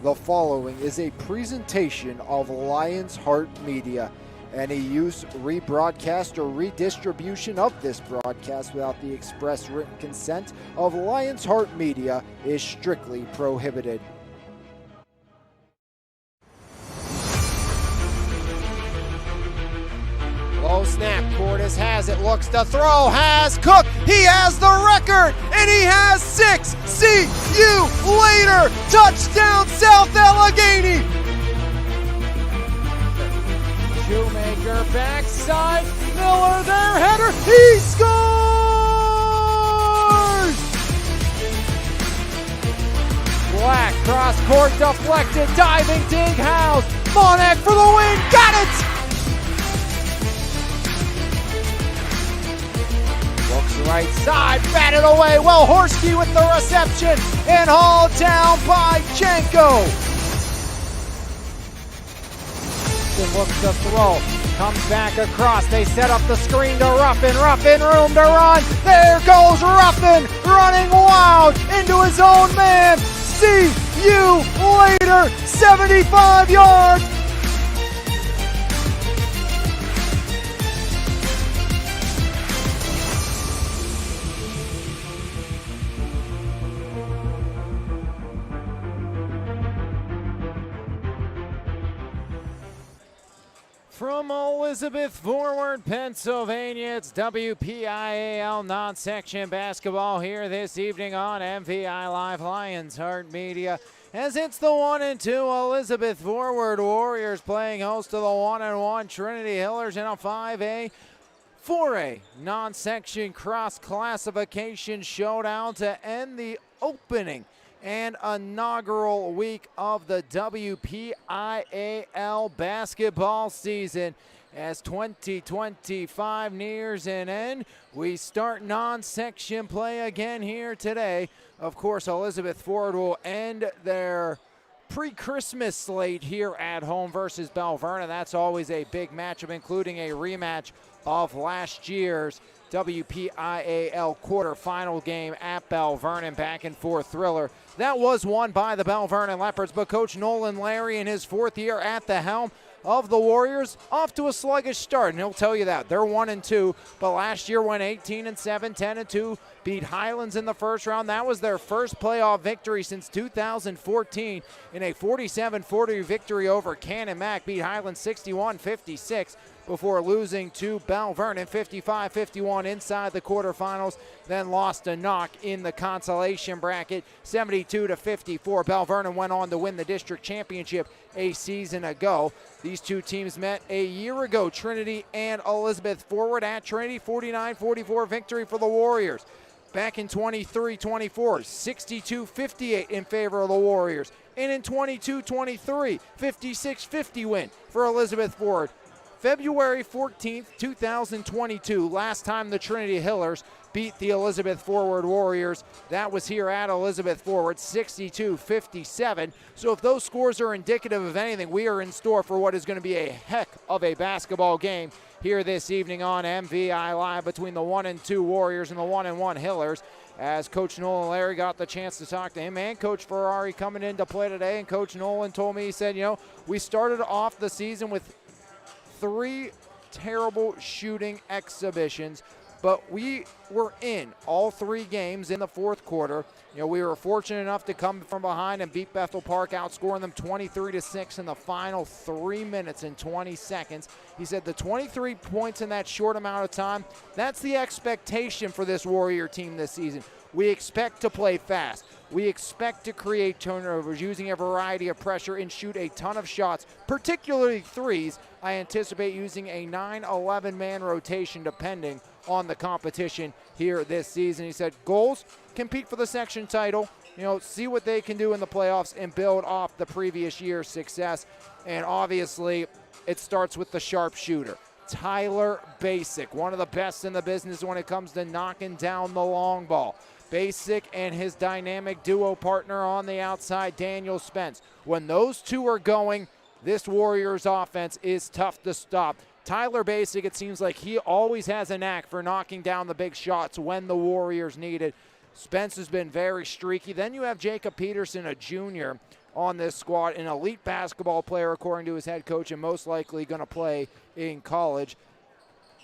The following is a presentation of Lions Heart Media. Any use, rebroadcast, or redistribution of this broadcast without the express written consent of Lions Heart Media is strictly prohibited. Low snap, Cordes has it, looks to throw, has Cook, he has the record, and he has 6. See you later, touchdown South Allegheny. Shoemaker backside, Miller their header, he scores! Black cross court deflected, diving dig house, Monek for the win, got it! Looks right side, batted away. Well, Horsky with the reception and hauled down by Janko. Looks to throw, comes back across. They set up the screen to Ruffin. Ruffin room to run. There goes Ruffin running wild into his own man. See you later. 75 yards. From Elizabeth Forward, Pennsylvania, it's WPIAL non-section basketball here this evening on MVI Live Lions Heart Media. As it's the 1-2 Elizabeth Forward Warriors playing host to the 1-1 Trinity Hillers in a 5A 4A non-section cross-classification showdown to end the opening and inaugural week of the WPIAL basketball season. As 2025 nears an end, we start non-section play again here today. Of course, Elizabeth Forward will end their pre-Christmas slate here at home versus Bell Vernon. That's always a big matchup, including a rematch of last year's WPIAL quarterfinal game at Bell Vernon, back and forth thriller. That was won by the Bell Vernon Leopards, but Coach Nolan Larry in his 4th year at the helm of the Warriors, off to a sluggish start, and he'll tell you that. They're 1-2, but last year went 18-7, 10-2, beat Highlands in the first round. That was their first playoff victory since 2014 in a 47-40 victory over Cannon Mac, beat Highlands 61-56 before losing to Bell Vernon 55-51 inside the quarterfinals, then lost a knock in the consolation bracket 72-54. Bell Vernon went on to win the district championship a season ago. These two teams met a year ago, Trinity and Elizabeth Forward at Trinity, 49-44 victory for the Warriors. Back in 23-24, 62-58 in favor of the Warriors. And in 22-23, 56-50 win for Elizabeth Forward. February 14th, 2022, last time the Trinity Hillers beat the Elizabeth Forward Warriors. That was here at Elizabeth Forward, 62-57. So if those scores are indicative of anything, we are in store for what is going to be a heck of a basketball game here this evening on MVI Live between the 1-2 Warriors and the 1-1 Hillers. As Coach Nolan Larry got the chance to talk to him and Coach Ferrari coming into play today, and Coach Nolan told me, he said, we started off the season with 3 terrible shooting exhibitions, but we were in all 3 games in the 4th quarter. We were fortunate enough to come from behind and beat Bethel Park, outscoring them 23-6 in the final 3 minutes and 20 seconds. He said the 23 points in that short amount of time, that's the expectation for this Warrior team this season. We expect to play fast. We expect to create turnovers using a variety of pressure and shoot a ton of shots, particularly threes. I anticipate using a 9-11 man rotation depending on the competition here this season. He said goals, compete for the section title, see what they can do in the playoffs and build off the previous year's success. And obviously it starts with the sharpshooter. Tyler Basic, one of the best in the business when it comes to knocking down the long ball. Basic and his dynamic duo partner on the outside, Daniel Spence. When those two are going, this Warriors offense is tough to stop. Tyler Basic, it seems like he always has a knack for knocking down the big shots when the Warriors need it. Spence has been very streaky. Then you have Jacob Peterson, a junior, on this squad, an elite basketball player according to his head coach and most likely going to play in college.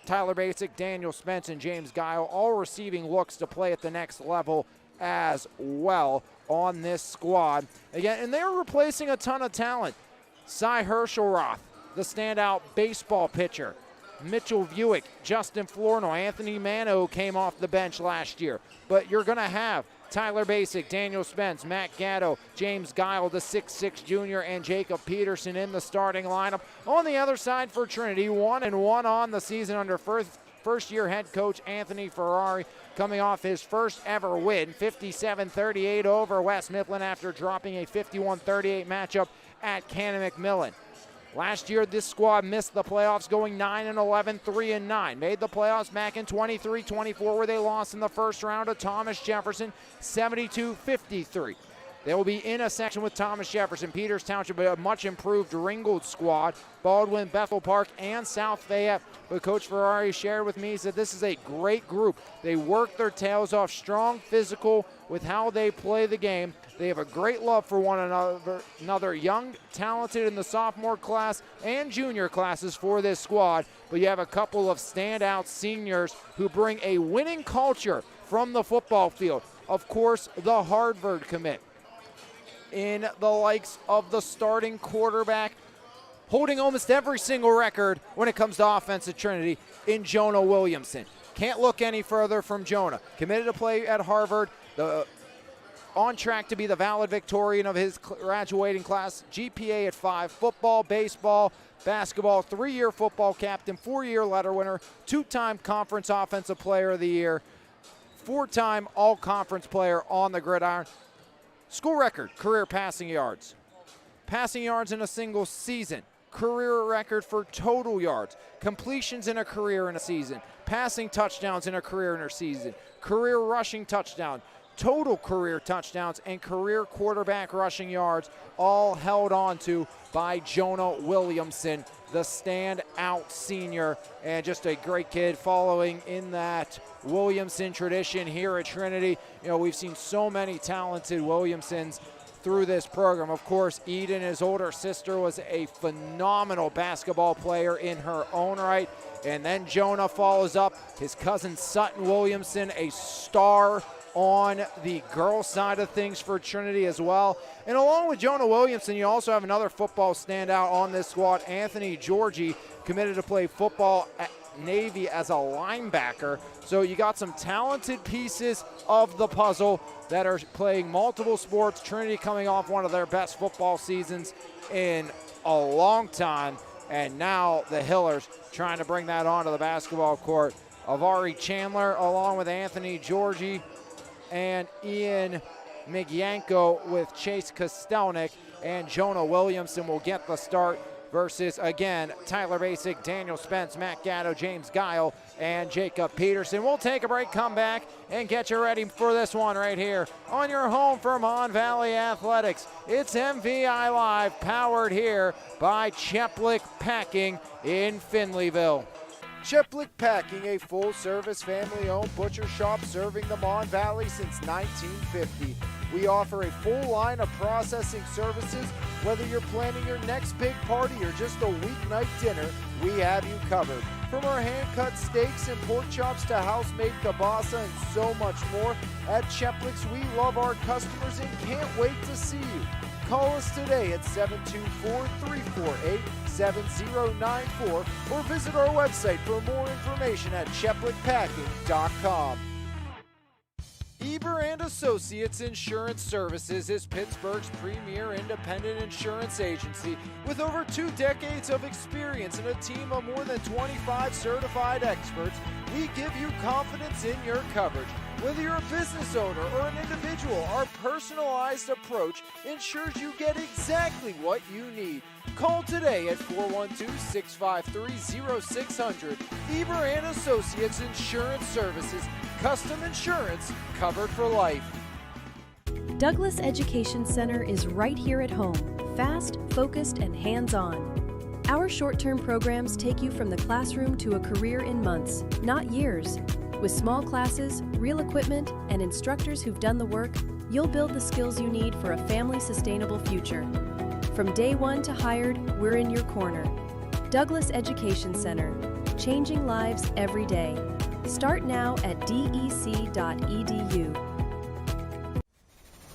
Tyler Basic, Daniel Spence, and James Guile all receiving looks to play at the next level as well on this squad. Again, and they're replacing a ton of talent. Cy Herschelroth, the standout baseball pitcher. Mitchell Buick, Justin Florno, Anthony Mano came off the bench last year. But you're going to have Tyler Basic, Daniel Spence, Matt Gatto, James Guile, the 6'6 junior, and Jacob Peterson in the starting lineup. On the other side for Trinity, 1-1 on the season under first-year head coach Anthony Ferrari, coming off his first ever win, 57-38 over West Mifflin after dropping a 51-38 matchup at Cannon McMillan. Last year, this squad missed the playoffs, going 9-11, 3-9. Made the playoffs back in 23-24, where they lost in the first round to Thomas Jefferson, 72-53. They will be in a section with Thomas Jefferson, Peters Township, a much improved Ringgold squad, Baldwin, Bethel Park, and South Fayette. But Coach Ferrari shared with me, he said this is a great group. They work their tails off, strong, physical with how they play the game. They have a great love for one another, young, talented in the sophomore class and junior classes for this squad. But you have a couple of standout seniors who bring a winning culture from the football field. Of course, the Harvard commit in the likes of the starting quarterback, holding almost every single record when it comes to offense at Trinity, in Jonah Williamson. Can't look any further from Jonah. Committed to play at Harvard, on track to be the valedictorian of his graduating class, GPA at 5, football, baseball, basketball, 3-year football captain, 4-year letter winner, 2-time conference offensive player of the year, 4-time all-conference player on the gridiron. School record, career passing yards. Passing yards in a single season. Career record for total yards. Completions in a career in a season. Passing touchdowns in a career in a season. Career rushing touchdown. Total career touchdowns and career quarterback rushing yards, all held on to by Jonah Williamson, the standout senior, and just a great kid following in that Williamson tradition here at Trinity. You know, we've seen so many talented Williamsons through this program. Of course, Eden, his older sister, was a phenomenal basketball player in her own right. And then Jonah follows up, his cousin Sutton Williamson, a star on the girls' side of things for Trinity as well. And along with Jonah Williamson, you also have another football standout on this squad, Anthony Georgie, committed to play football at Navy as a linebacker. So you got some talented pieces of the puzzle that are playing multiple sports. Trinity coming off one of their best football seasons in a long time. And now the Hillers trying to bring that onto the basketball court. Avari Chandler along with Anthony Georgie and Ian Migyanko with Chase Kostelnik, and Jonah Williamson will get the start versus, again, Tyler Basic, Daniel Spence, Matt Gatto, James Guile, and Jacob Peterson. We'll take a break, come back, and get you ready for this one right here on your home for Mon Valley Athletics. It's MVI Live, powered here by Cheplick Packing in Finleyville. Cheplick Packing, a full-service, family-owned butcher shop serving the Mon Valley since 1950. We offer a full line of processing services. Whether you're planning your next big party or just a weeknight dinner, we have you covered. From our hand-cut steaks and pork chops to house-made kielbasa and so much more, at Cheplick's we love our customers and can't wait to see you. Call us today at 724-348-7094 or visit our website for more information at cheplickpacking.com. Eber & Associates Insurance Services is Pittsburgh's premier independent insurance agency with over 2 decades of experience and a team of more than 25 certified experts. We give you confidence in your coverage. Whether you're a business owner or an individual, our personalized approach ensures you get exactly what you need. Call today at 412-653-0600. Eber & Associates Insurance Services. Custom insurance covered for life. Douglas Education Center is right here at home, fast, focused, and hands-on. Our short-term programs take you from the classroom to a career in months, not years. With small classes, real equipment, and instructors who've done the work, you'll build the skills you need for a family-sustainable future. From day one to hired, we're in your corner. Douglas Education Center, changing lives every day. Start now at dec.edu.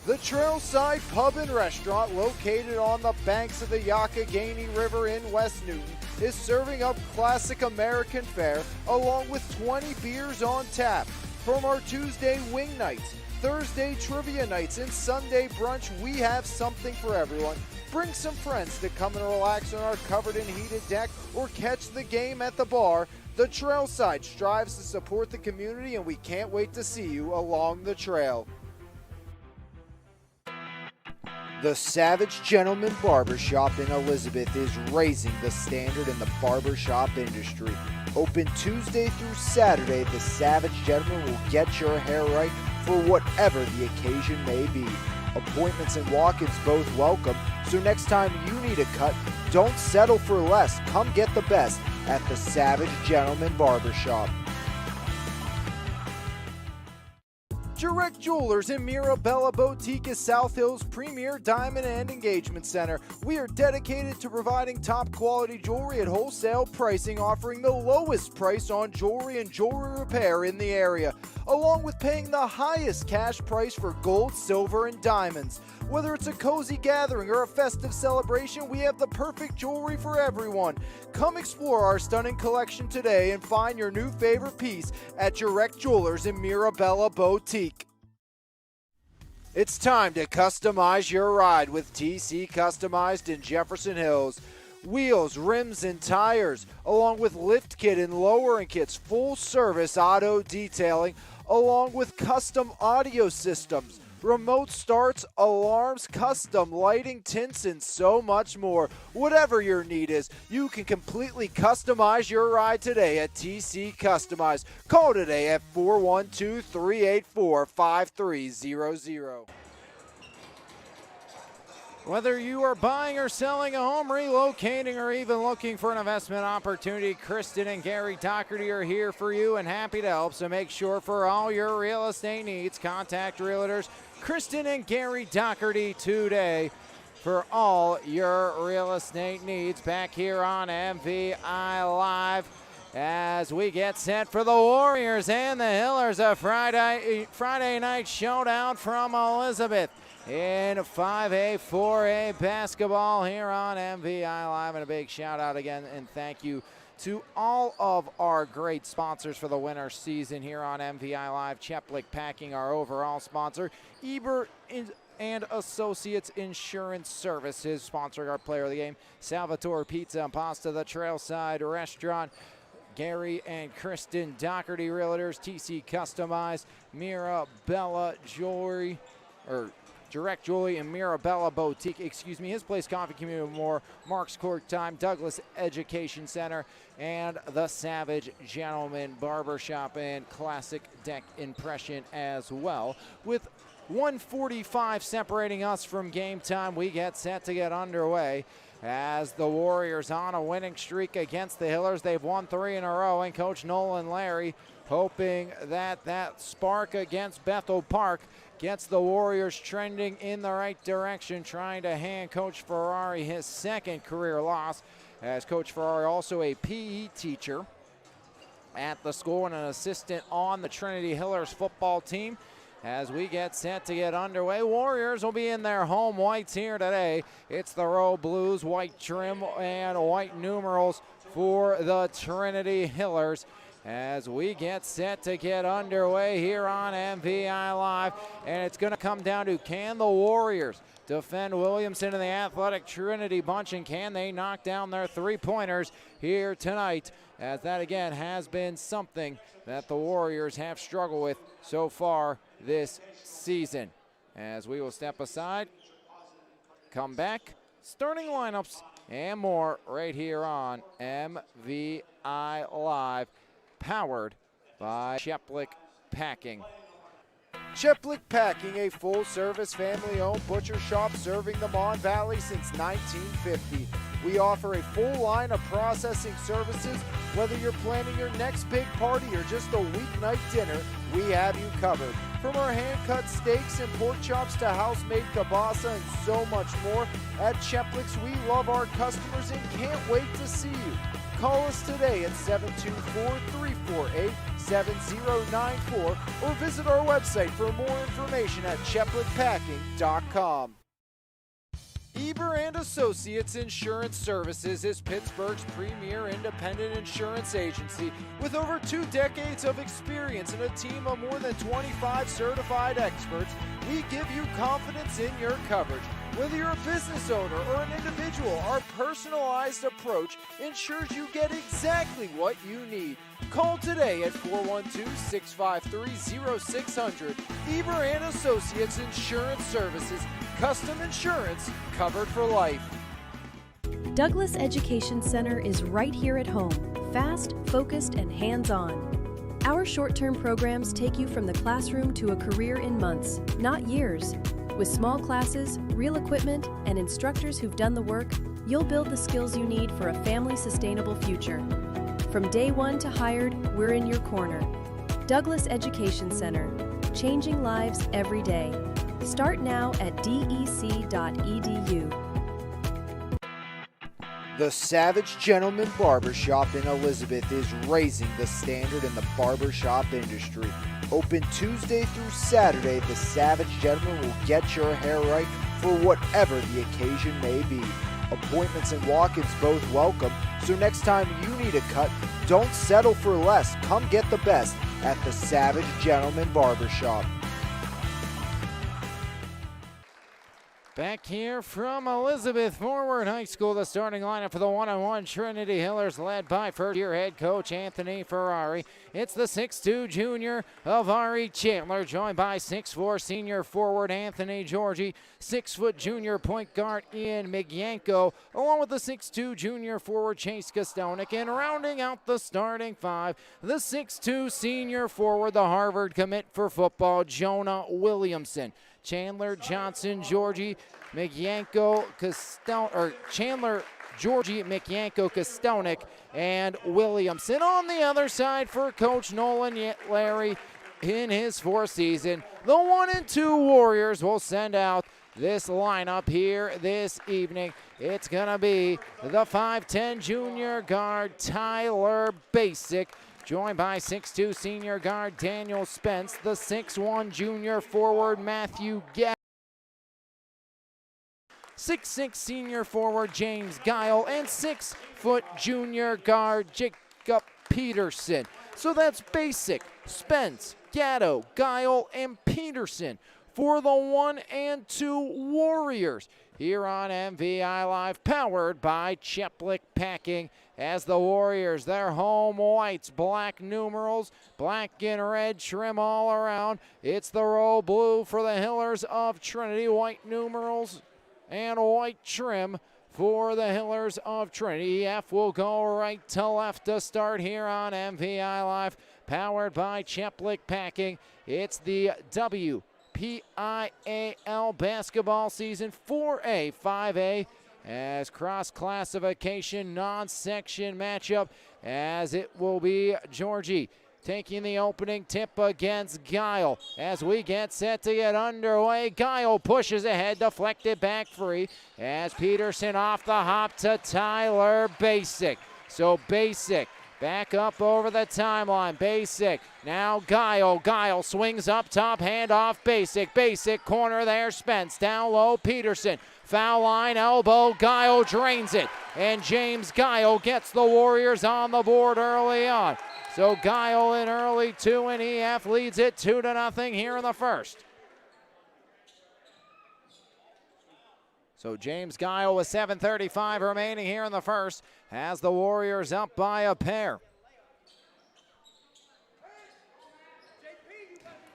The Trailside Pub and Restaurant, located on the banks of the Youghiogheny River in West Newton, is serving up classic American fare along with 20 beers on tap. From our Tuesday wing nights, Thursday trivia nights, and Sunday brunch, we have something for everyone. Bring some friends to come and relax on our covered and heated deck or catch the game at the bar. The Trailside strives to support the community, and we can't wait to see you along the trail. The Savage Gentleman Barbershop in Elizabeth is raising the standard in the barbershop industry. Open Tuesday through Saturday, the Savage Gentleman will get your hair right for whatever the occasion may be. Appointments and walk-ins both welcome, so next time you need a cut, don't settle for less. Come get the best at the Savage Gentleman Barbershop. Direct Jewelers in Mirabella Boutique is South Hill's premier diamond and engagement center. We are dedicated to providing top quality jewelry at wholesale pricing, offering the lowest price on jewelry and jewelry repair in the area, along with paying the highest cash price for gold, silver, and diamonds. Whether it's a cozy gathering or a festive celebration, we have the perfect jewelry for everyone. Come explore our stunning collection today and find your new favorite piece at Direct Jewelers in Mirabella Boutique. It's time to customize your ride with TC Customized in Jefferson Hills. Wheels, rims, and tires, along with lift kit and lowering kits, full service auto detailing, along with custom audio systems, remote starts, alarms, custom lighting, tints, and so much more. Whatever your need is, you can completely customize your ride today at TC Customized. Call today at 412-384-5300. Whether you are buying or selling a home, relocating, or even looking for an investment opportunity, Kristen and Gary Doherty are here for you and happy to help. So make sure for all your real estate needs, contact realtors Kristen and Gary Doherty today for all your real estate needs. Back here on MVI Live as we get set for the Warriors and the Hillers, a Friday night showdown from Elizabeth in 5A, 4A basketball here on MVI Live. And a big shout out again and thank you to all of our great sponsors for the winter season here on MVI Live. Cheplik Packing, our overall sponsor. Eber and Associates Insurance Services sponsoring our player of the game. Salvatore Pizza and Pasta, the Trailside Restaurant. Gary and Kristen Doherty Realtors, TC Customized, Mirabella Jewelry, or Direct Jewelry and Mirabella Boutique, His Place Coffee Community more, Mark's Cork Time, Douglas Education Center, and the Savage Gentleman Barbershop and Classic Deck Impression as well. With 1:45 separating us from game time, we get set to get underway as the Warriors on a winning streak against the Hillers. They've won 3 in a row, and Coach Nolan Larry hoping that spark against Bethel Park gets the Warriors trending in the right direction, trying to hand Coach Ferrari his second career loss, as Coach Ferrari also a PE teacher at the school and an assistant on the Trinity Hillers football team. As we get set to get underway, Warriors will be in their home whites here today. It's the Row Blues, white trim and white numerals for the Trinity Hillers. As we get set to get underway here on MVI Live, and it's going to come down to, can the Warriors defend Williamson and the Athletic Trinity bunch, and can they knock down their three-pointers here tonight, as that again has been something that the Warriors have struggled with so far this season. As we will step aside, come back, starting lineups and more right here on MVI Live, powered by Cheplik Packing. Cheplik Packing, a full-service family-owned butcher shop serving the Mon Valley since 1950. We offer a full line of processing services. Whether you're planning your next big party or just a weeknight dinner, we have you covered. From our hand-cut steaks and pork chops to house-made kielbasa and so much more, at Cheplik's we love our customers and can't wait to see you. Call us today at 724-348-7094 or visit our website for more information at cheplikpacking.com. Eber and Associates Insurance Services is Pittsburgh's premier independent insurance agency with over 2 decades of experience and a team of more than 25 certified experts. We give you confidence in your coverage. Whether you're a business owner or an individual, our personalized approach ensures you get exactly what you need. Call today at 412-653-0600. Eber and Associates Insurance Services. Custom insurance covered for life. Douglas Education Center is right here at home, fast, focused, and hands-on. Our short-term programs take you from the classroom to a career in months, not years. With small classes, real equipment, and instructors who've done the work, you'll build the skills you need for a family-sustainable future. From day one to hired, we're in your corner. Douglas Education Center, changing lives every day. Start now at dec.edu. The Savage Gentleman Barbershop in Elizabeth is raising the standard in the barbershop industry. Open Tuesday through Saturday, the Savage Gentleman will get your hair right for whatever the occasion may be. Appointments and walk-ins both welcome, so next time you need a cut, don't settle for less. Come get the best at the Savage Gentleman Barbershop. Back here from Elizabeth Forward High School, the starting lineup for the 1-on-1 Trinity Hillers, led by first-year head coach Anthony Ferrari. It's the 6'2 junior Avari Chandler, joined by 6'4 senior forward Anthony Georgie, 6-foot junior point guard Ian Migyanko, along with the 6'2 junior forward Chase Kostonik, and rounding out the starting five, the 6'2 senior forward, the Harvard commit for football, Jonah Williamson. Chandler, Johnson, Georgie, Migyanko, Chandler, Georgie, Migyanko, Kostonik, and Williamson. On the other side for Coach Nolan Larry in his fourth season, the 1 and 2 Warriors will send out this lineup here this evening. It's going to be the 5'10 junior guard Tyler Basic, joined by 6'2 senior guard Daniel Spence, the 6'1 junior forward Matthew Gadd, 6'6 senior forward James Guile, and 6-foot junior guard Jacob Peterson. So that's Basic, Spence, Gatto, Guile, and Peterson for the 1 and 2 Warriors here on MVI Live, powered by Cheplik Packing. As the Warriors, their home whites, black numerals, black and red trim all around. It's the royal blue for the Hillers of Trinity, white numerals and white trim for the Hillers of Trinity. EF will go right to left to start here on MVI Live, powered by Cheplik Packing. It's the WPIAL basketball season 4A, 5A, as cross-classification non-section matchup, as it will be Georgie taking the opening tip against Guile. As we get set to get underway, Guile pushes ahead, deflected back free, as Peterson off the hop to Tyler Basic. So Basic back up over the timeline. Basic, now Guile. Guile swings up top, handoff Basic. Basic, corner there, Spence. Down low, Peterson. Foul line, elbow, Guile drains it. And James Guile gets the Warriors on the board early on. So Guile in early 2, and EF leads it 2-0 here in the first. So James Guile with 7:35 remaining here in the first has the Warriors up by a pair.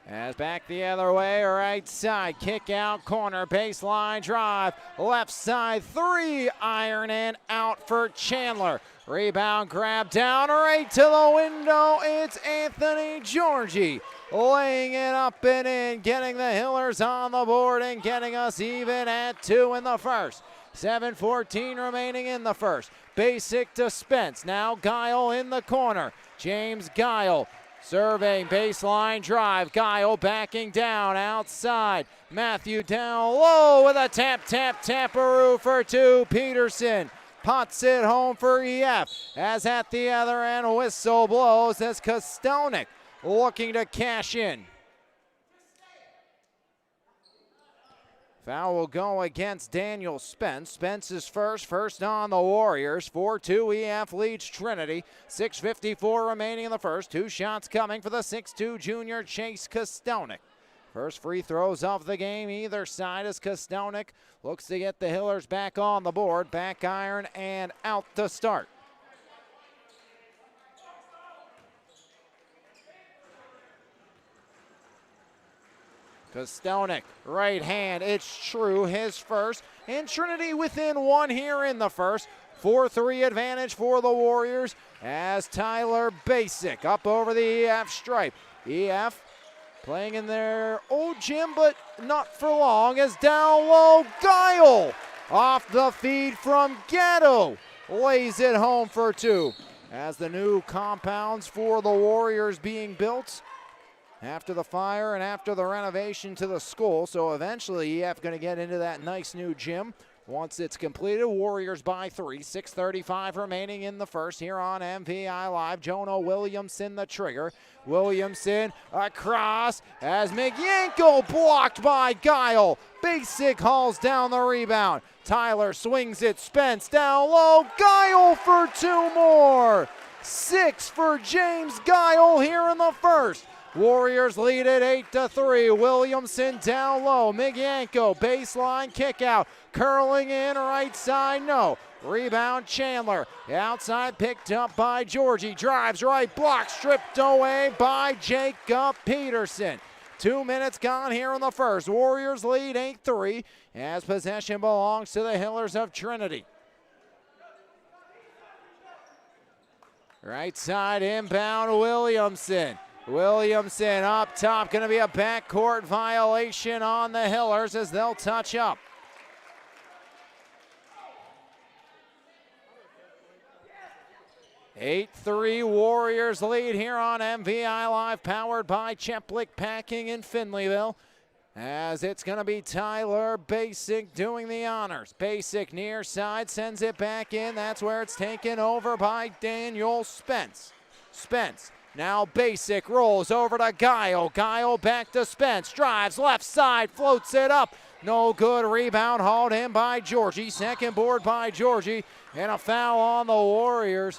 As back the other way, right side, kick out, corner, baseline drive, left side, 3, iron in, out for Chandler. Rebound grab down right to the window, it's Anthony Georgie laying it up and in, getting the Hillers on the board and getting us even at 2 in the first. 7:14 remaining in the first. Basic to Spence. Now Guile in the corner. James Guile surveying baseline drive. Guile backing down outside. Matthew down low with a taparoo for two. Peterson pots it home for EF. As at the other end, whistle blows as Kostelnik looking to cash in. Foul will go against Daniel Spence. Spence is first on the Warriors. 4-2 EF leads Trinity. 6:54 remaining in the first. Two shots coming for the 6'2 junior Chase Kostelnik. First free throws of the game either side as Kostelnik looks to get the Hillers back on the board. Back iron and out to start. Kostelnik, right hand, it's true, his first. And Trinity within one here in the first. 4-3 advantage for the Warriors as Tyler Basic up over the EF stripe. EF playing in their old gym, but not for long, as down low, Guile off the feed from Gatto lays it home for two. As the new compounds for the Warriors being built after the fire and after the renovation to the school. So eventually EF going to get into that nice new gym once it's completed. Warriors by 3, 6:35 remaining in the first here on MVI Live. Jonah Williamson the trigger. Williamson across as McYanko blocked by Guile. Basic hauls down the rebound. Tyler swings it, Spence down low, Guile for two more. 6 for James Guile here in the first. Warriors lead it 8-3. Williamson down low. McYanko baseline kick out. Curling in right side, no. Rebound Chandler. Outside picked up by Georgie. Drives right, block stripped away by Jacob Peterson. 2 minutes gone here in the first. Warriors lead 8-3 as possession belongs to the Hillers of Trinity. Right side inbound Williamson. Williamson up top, going to be a backcourt violation on the Hillers as they'll touch up. (8-3) Warriors lead here on MVI Live, powered by Cheplick Packing in Finleyville. As it's going to be Tyler Basic doing the honors. Basic near side, sends it back in. That's where it's taken over by Daniel Spence. Spence. Now Basic rolls over to Guile. Guile back to Spence. Drives left side, floats it up. No good. Rebound hauled in by Georgie. Second board by Georgie. And a foul on the Warriors.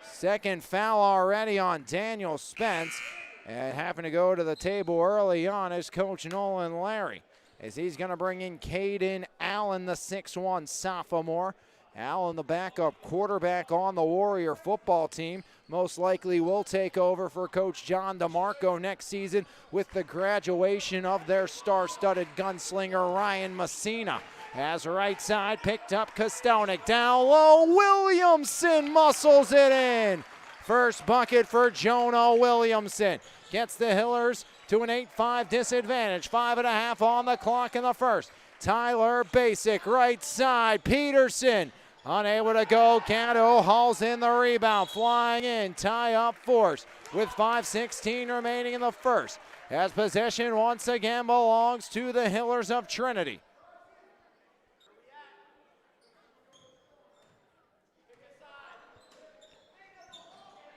Second foul already on Daniel Spence. And having to go to the table early on is Coach Nolan Larry, as he's going to bring in Caden Allen, the 6'1 sophomore. Allen, the backup quarterback on the Warrior football team, most likely will take over for Coach John DeMarco next season with the graduation of their star-studded gunslinger Ryan Messina. As right side picked up Kostelnik. Down low, Williamson muscles it in. First bucket for Jonah Williamson. Gets the Hillers to an 8-5 disadvantage. 5.5 on the clock in the first. Tyler Basic, right side. Peterson unable to go. Gatto hauls in the rebound. Flying in, tie-up force with 5:16 remaining in the first. As possession once again belongs to the Hillers of Trinity.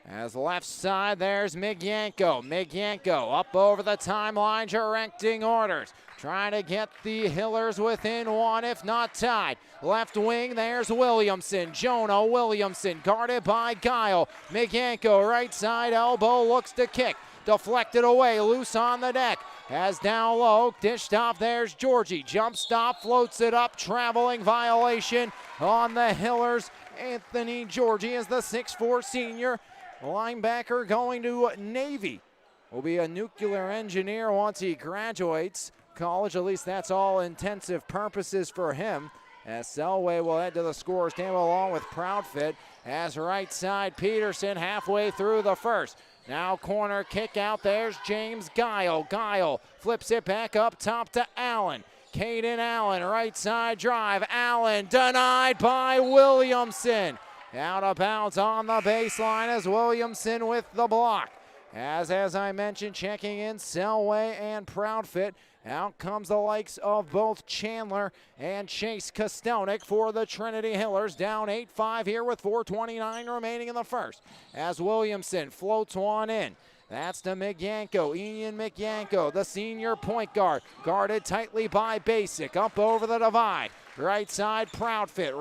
As left side, there's McYanko. McYanko up over the timeline, directing orders. Trying to get the Hillers within one, if not tied. Left wing, there's Williamson. Jonah Williamson, guarded by Guile. McYanko, right side elbow, looks to kick. Deflected away, loose on the deck. As down low, dished off, there's Georgie. Jump stop, floats it up, traveling violation on the Hillers. Anthony Georgie is the 6'4 senior linebacker going to Navy. Will be a nuclear engineer once he graduates college. At least that's all intensive purposes for him. As Selway will head to the scores table along with Proudfit. As right side, Peterson halfway through the first. Now corner kick out, there's James Guile. Guile flips it back up top to Allen. Caden Allen, right side drive. Allen denied by Williamson. Out of bounds on the baseline as Williamson with the block. As I mentioned, checking in Selway and Proudfit. Out comes the likes of both Chandler and Chase Kostelnik for the Trinity Hillers. Down 8-5 here with 4:29 remaining in the first. As Williamson floats one in. That's to Migyanko, Ian Migyanko, the senior point guard. Guarded tightly by Basic, up over the divide. Right side, Proudfit,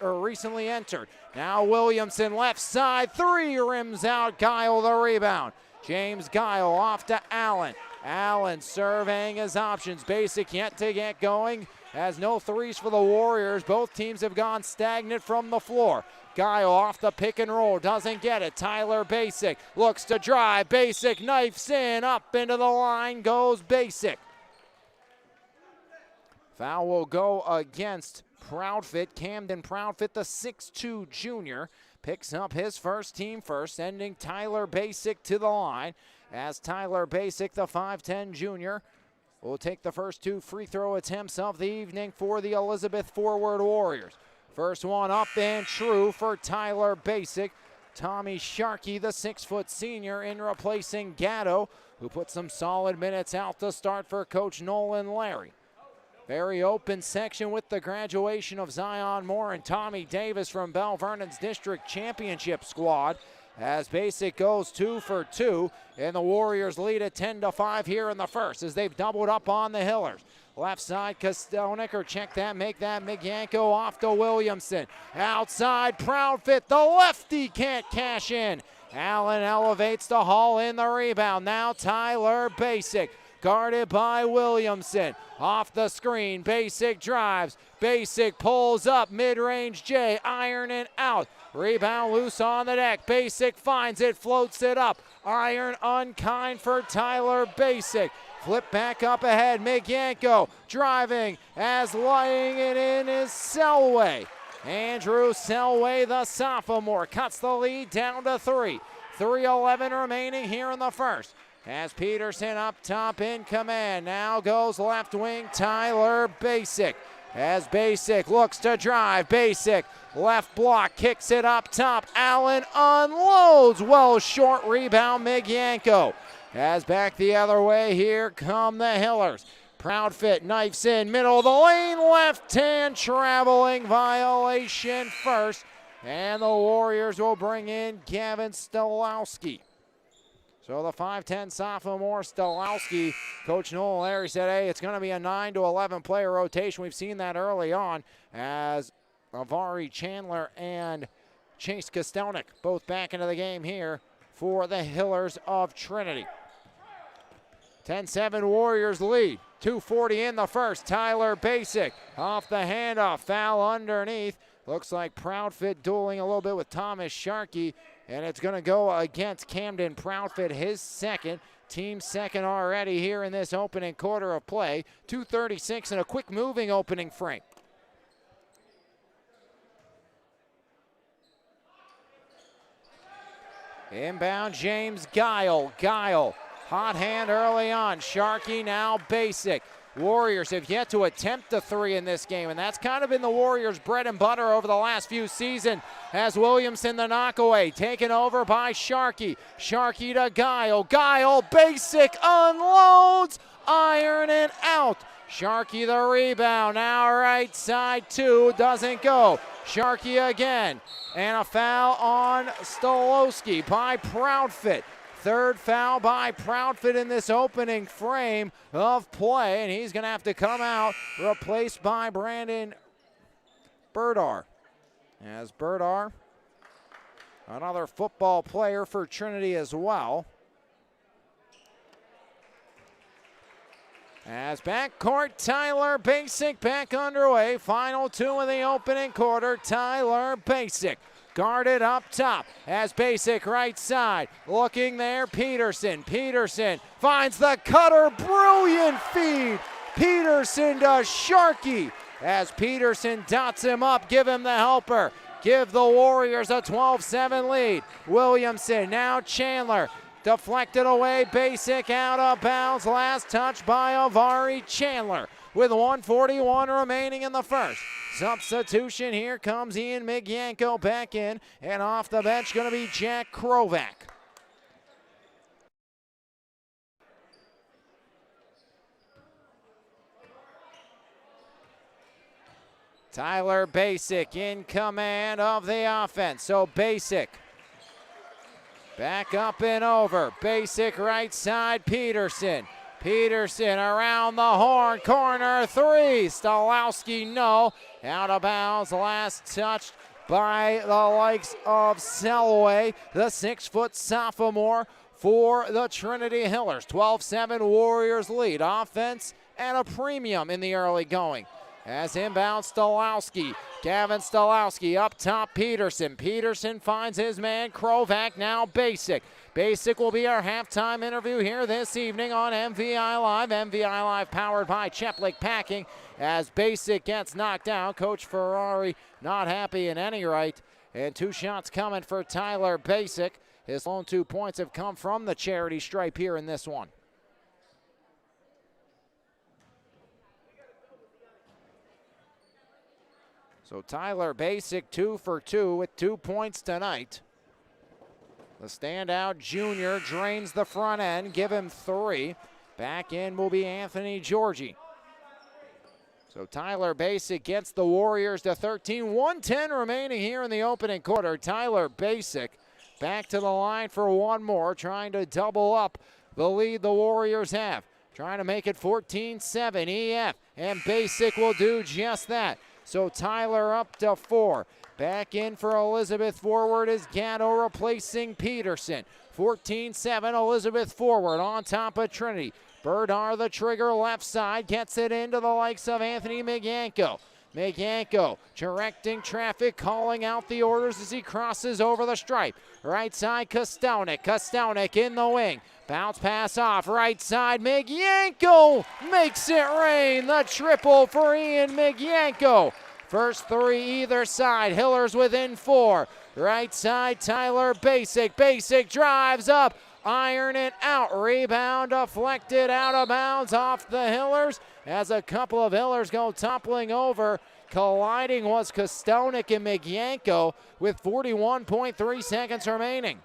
recently entered. Now Williamson, left side, three, rims out, Guile the rebound. James Guile off to Allen. Allen surveying his options. Basic yet to get going. Has no threes for the Warriors. Both teams have gone stagnant from the floor. Guile off the pick and roll, doesn't get it. Tyler Basic looks to drive. Basic knifes in, up into the line goes Basic. Foul will go against Proudfit. Camden Proudfit, the 6'2 junior, picks up his first, team first, sending Tyler Basic to the line. As Tyler Basic, the 5'10 junior, will take the first two free throw attempts of the evening for the Elizabeth Forward Warriors. First one up and true for Tyler Basic. Tommy Sharkey, the 6' senior, in replacing Gatto, who put some solid minutes out to start for Coach Nolan Larry. Very open section with the graduation of Zion Moore and Tommy Davis from Bell Vernon's district championship squad. As Basic goes 2 for 2, and the Warriors lead at 10-5 here in the first as they've doubled up on the Hillers. Left side, Kostelnik, or check that, make that, Migyanko off to Williamson. Outside, Proudfit, the lefty can't cash in. Allen elevates to haul in the rebound. Now Tyler Basic, guarded by Williamson. Off the screen, Basic drives. Basic pulls up, mid-range J, iron and out. Rebound loose on the deck. Basic finds it, floats it up. Iron unkind for Tyler Basic. Flip back up ahead, Migyanko driving as laying it in is Selway. Andrew Selway, the sophomore, cuts the lead down to 3. 3:11 remaining here in the first. As Peterson up top in command. Now goes left wing Tyler Basic. As Basic looks to drive. Basic left block, kicks it up top. Allen unloads. Well short rebound, Migyanko. As back the other way, here come the Hillers. Proudfit knifes in, middle of the lane, left hand traveling violation first. And the Warriors will bring in Gavin Stolowski. So the 5'10 sophomore Stolowski, Coach Noel Larry said, hey, it's going to be a 9 to 11 player rotation. We've seen that early on as Avari Chandler and Chase Kostelnik both back into the game here for the Hillers of Trinity. 10-7 Warriors lead. 2:40 in the first. Tyler Basic off the handoff. Foul underneath. Looks like Proudfit dueling a little bit with Thomas Sharkey. And it's going to go against Camden Proudfit, his second. Team second already here in this opening quarter of play. 2:36 and a quick moving opening frame. Inbound James Guile. Guile, hot hand early on. Sharkey now Basic. Warriors have yet to attempt a three in this game, and that's kind of been the Warriors' bread and butter over the last few seasons. As Williamson the knockaway, taken over by Sharkey. Sharkey to Guile. Guile, Basic unloads, iron and out. Sharkey the rebound, now right side 2, doesn't go. Sharkey again, and a foul on Stolowski by Proudfit. Third foul by Proudfit in this opening frame of play, and he's going to have to come out, replaced by Brandon Burdar. As Burdar, another football player for Trinity as well. As backcourt, Tyler Basic back underway. Final 2 of the opening quarter. Tyler Basic guarded up top as Basic right side. Looking there, Peterson. Peterson finds the cutter. Brilliant feed. Peterson to Sharkey. As Peterson dots him up, give him the helper. Give the Warriors a 12-7 lead. Williamson, now Chandler. deflected away, Basic out of bounds. Last touch by Avari Chandler with 1:41 remaining in the first. Substitution, here comes Ian Migyanko back in, and off the bench going to be Jack Krovac. Tyler Basic in command of the offense. So Basic back up and over. Basic right side, Peterson. Peterson around the horn, corner three. Stolowski, no. Out of bounds, last touched by the likes of Selway, the 6-foot sophomore for the Trinity Hillers. 12-7 Warriors lead. Offense at a premium in the early going. As inbound Stolowski, Gavin Stolowski up top Peterson. Peterson finds his man Krovac, now Basic. Basic will be our halftime interview here this evening on MVI Live. MVI Live powered by Cheplik Packing. As Basic gets knocked out, Coach Ferrari not happy in any right. And 2 shots coming for Tyler Basic. His lone 2 points have come from the charity stripe here in this one. So Tyler Basic 2 for 2 with 2 points tonight. The standout junior drains the front end, give him 3. Back in will be Anthony Georgie. So Tyler Basic gets the Warriors to 13. 1:10 remaining here in the opening quarter. Tyler Basic back to the line for one more, trying to double up the lead the Warriors have. Trying to make it 14-7 EF, and Basic will do just that. So Tyler up to 4. Back in for Elizabeth forward is Gatto replacing Peterson. 14-7 Elizabeth forward on top of Trinity. Berdar the trigger left side, gets it into the likes of Anthony Migyanko. Migyanko directing traffic, calling out the orders as he crosses over the stripe. Right side Kostownik. Kostownik in the wing. Bounce pass off. Right side Migyanko makes it rain. The triple for Ian Migyanko. First 3 either side. Hillers within 4. Right side Tyler Basic. Basic drives up. Iron it out. Rebound deflected out of bounds off the Hillers as a couple of Hillers go toppling over. Colliding was Kostownik and Migyanko with 41.3 seconds remaining.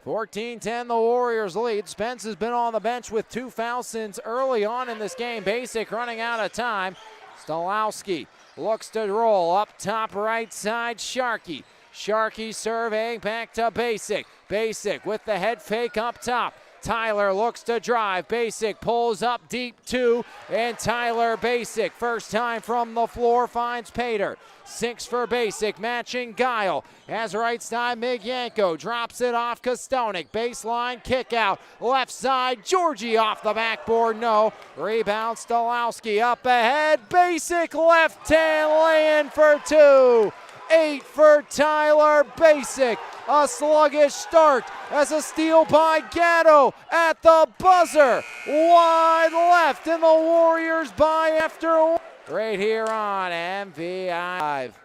14-10 the Warriors lead. Spence has been on the bench with 2 fouls since early on in this game. Basic running out of time. Stolowski looks to roll up top right side. Sharkey. Sharkey surveying back to Basic. Basic with the head fake up top. Tyler looks to drive. Basic pulls up deep 2, and Tyler Basic, first time from the floor, finds Pater. 6 for Basic, matching Guile. As right side, Migyanko drops it off Kostownik. Baseline kick out. Left side, Georgie off the backboard, no. Rebound, Stolowski up ahead. Basic left hand lay-in for 2. 8 for Tyler Basic. A sluggish start as a steal by Gatto at the buzzer. Wide left, and the Warriors by after. Right here on MVI Live.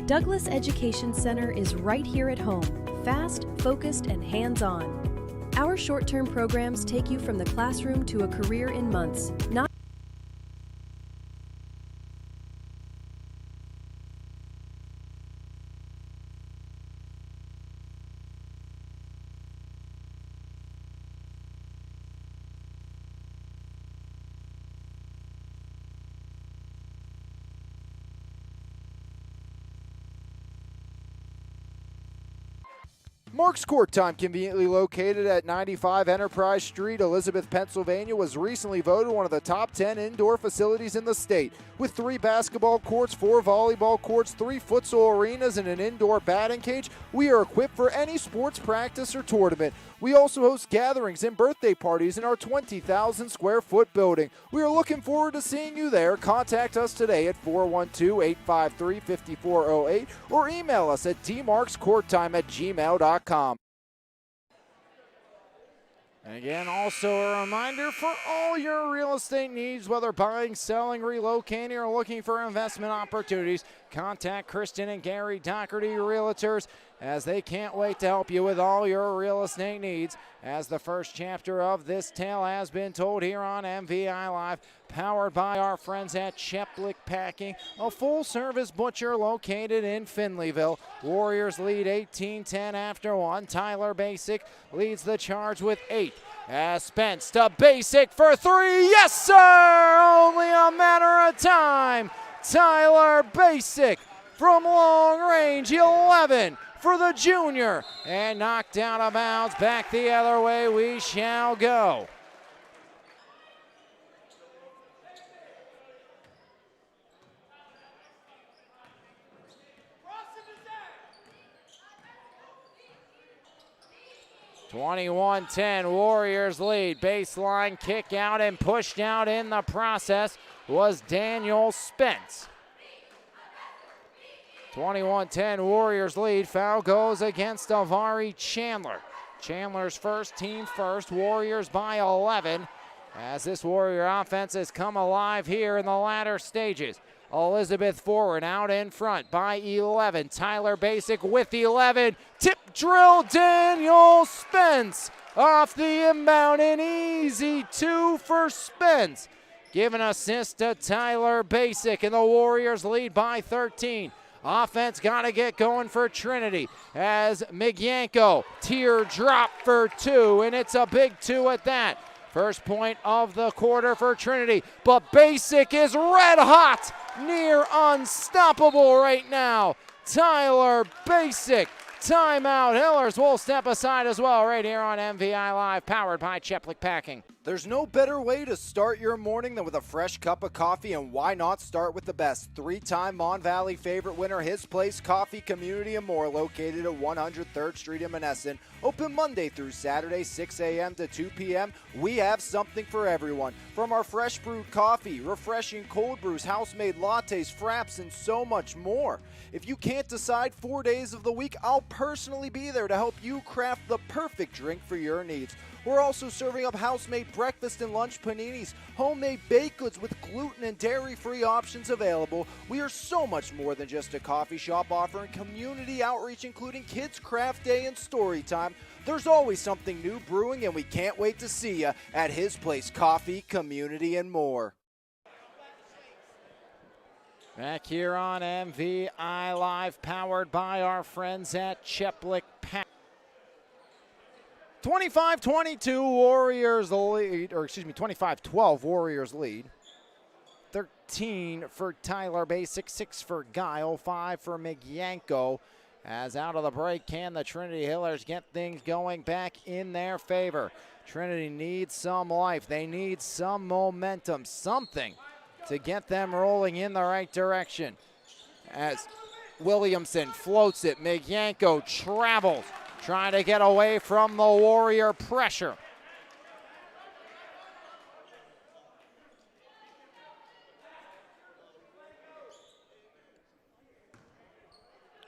Douglas Education Center is right here at home, fast, focused, and hands-on. Our short-term programs take you from the classroom to a career in months, not Mark's Court Time, conveniently located at 95 Enterprise Street, Elizabeth, Pennsylvania, was recently voted one of the top 10 indoor facilities in the state. With 3 basketball courts, 4 volleyball courts, 3 futsal arenas, and an indoor batting cage, we are equipped for any sports practice or tournament. We also host gatherings and birthday parties in our 20,000 square foot building. We are looking forward to seeing you there. Contact us today at 412-853-5408 or email us at dmarkscourttime@gmail.com. And again, also a reminder for all your real estate needs, whether buying, selling, relocating, or looking for investment opportunities, contact Kristen and Gary Doherty Realtors, as they can't wait to help you with all your real estate needs, as the first chapter of this tale has been told here on MVI Live, powered by our friends at Cheplick Packing, a full-service butcher located in Finleyville. Warriors lead 18-10 after one. Tyler Basic leads the charge with 8. As Spence to Basic for 3. Yes, sir! Only a matter of time. Tyler Basic from long range, 11 for the junior, and knocked out of bounds. Back the other way we shall go. (21-10) Warriors lead. Baseline kick out and pushed out in the process was Daniel Spence. 21-10 Warriors lead. Foul goes against Avari Chandler. Chandler's first, team first. Warriors by 11 as this Warrior offense has come alive here in the latter stages. Elizabeth forward, out in front by 11. Tyler Basic with 11. Tip drill, Daniel Spence off the inbound. An easy 2 for Spence. Give an assist to Tyler Basic, and the Warriors lead by 13. Offense got to get going for Trinity as Migyanko teardrop for 2, and it's a big 2 at that. First point of the quarter for Trinity, but Basic is red hot, near unstoppable right now. Tyler Basic, timeout. Hillers will step aside as well right here on MVI Live, powered by Cheplick Packing. There's no better way to start your morning than with a fresh cup of coffee, and why not start with the best? 3-time Mon Valley favorite winner, His Place Coffee, Community and More, located at 103rd Street in Monessen. Open Monday through Saturday, 6 a.m. to 2 p.m. We have something for everyone. From our fresh brewed coffee, refreshing cold brews, house-made lattes, fraps, and so much more. If you can't decide 4 days of the week, I'll personally be there to help you craft the perfect drink for your needs. We're also serving up house-made breakfast and lunch paninis, homemade baked goods with gluten and dairy-free options available. We are so much more than just a coffee shop, offering community outreach, including Kids Craft Day and Story Time. There's always something new brewing, and we can't wait to see you at His Place Coffee, Community and More. Back here on MVI Live, powered by our friends at Cheplick Pack. 25-22 Warriors lead, or excuse me, 25-12 Warriors lead. 13 for Tyler Basic, 6 for Guile, 5 for Migyanko. As out of the break, can the Trinity Hillers get things going back in their favor? Trinity needs some life. They need some momentum, something to get them rolling in the right direction. As Williamson floats it, Migyanko travels, trying to get away from the Warrior pressure.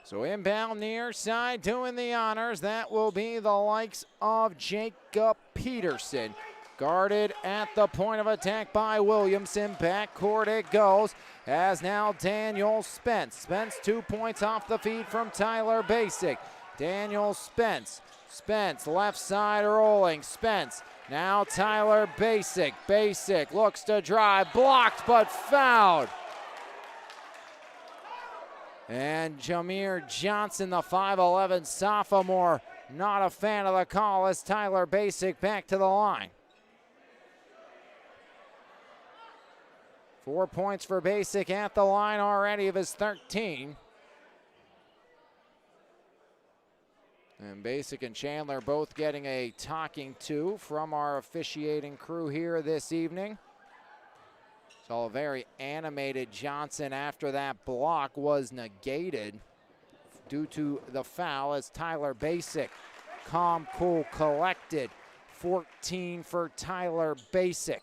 So inbound near side doing the honors. That will be the likes of Jacob Peterson. Guarded at the point of attack by Williamson. Backcourt it goes as now Daniel Spence. Spence 2 points off the feed from Tyler Basic. Daniel Spence. Spence left side rolling. Spence. Now Tyler Basic. Basic looks to drive. Blocked but fouled. And Jameer Johnson, the 5'11 sophomore, not a fan of the call as Tyler Basic back to the line. 4 points for Basic at the line already of his 13. And Basic and Chandler both getting a talking to from our officiating crew here this evening. So a very animated Johnson after that block was negated due to the foul as Tyler Basic, calm, cool, collected. 14 for Tyler Basic.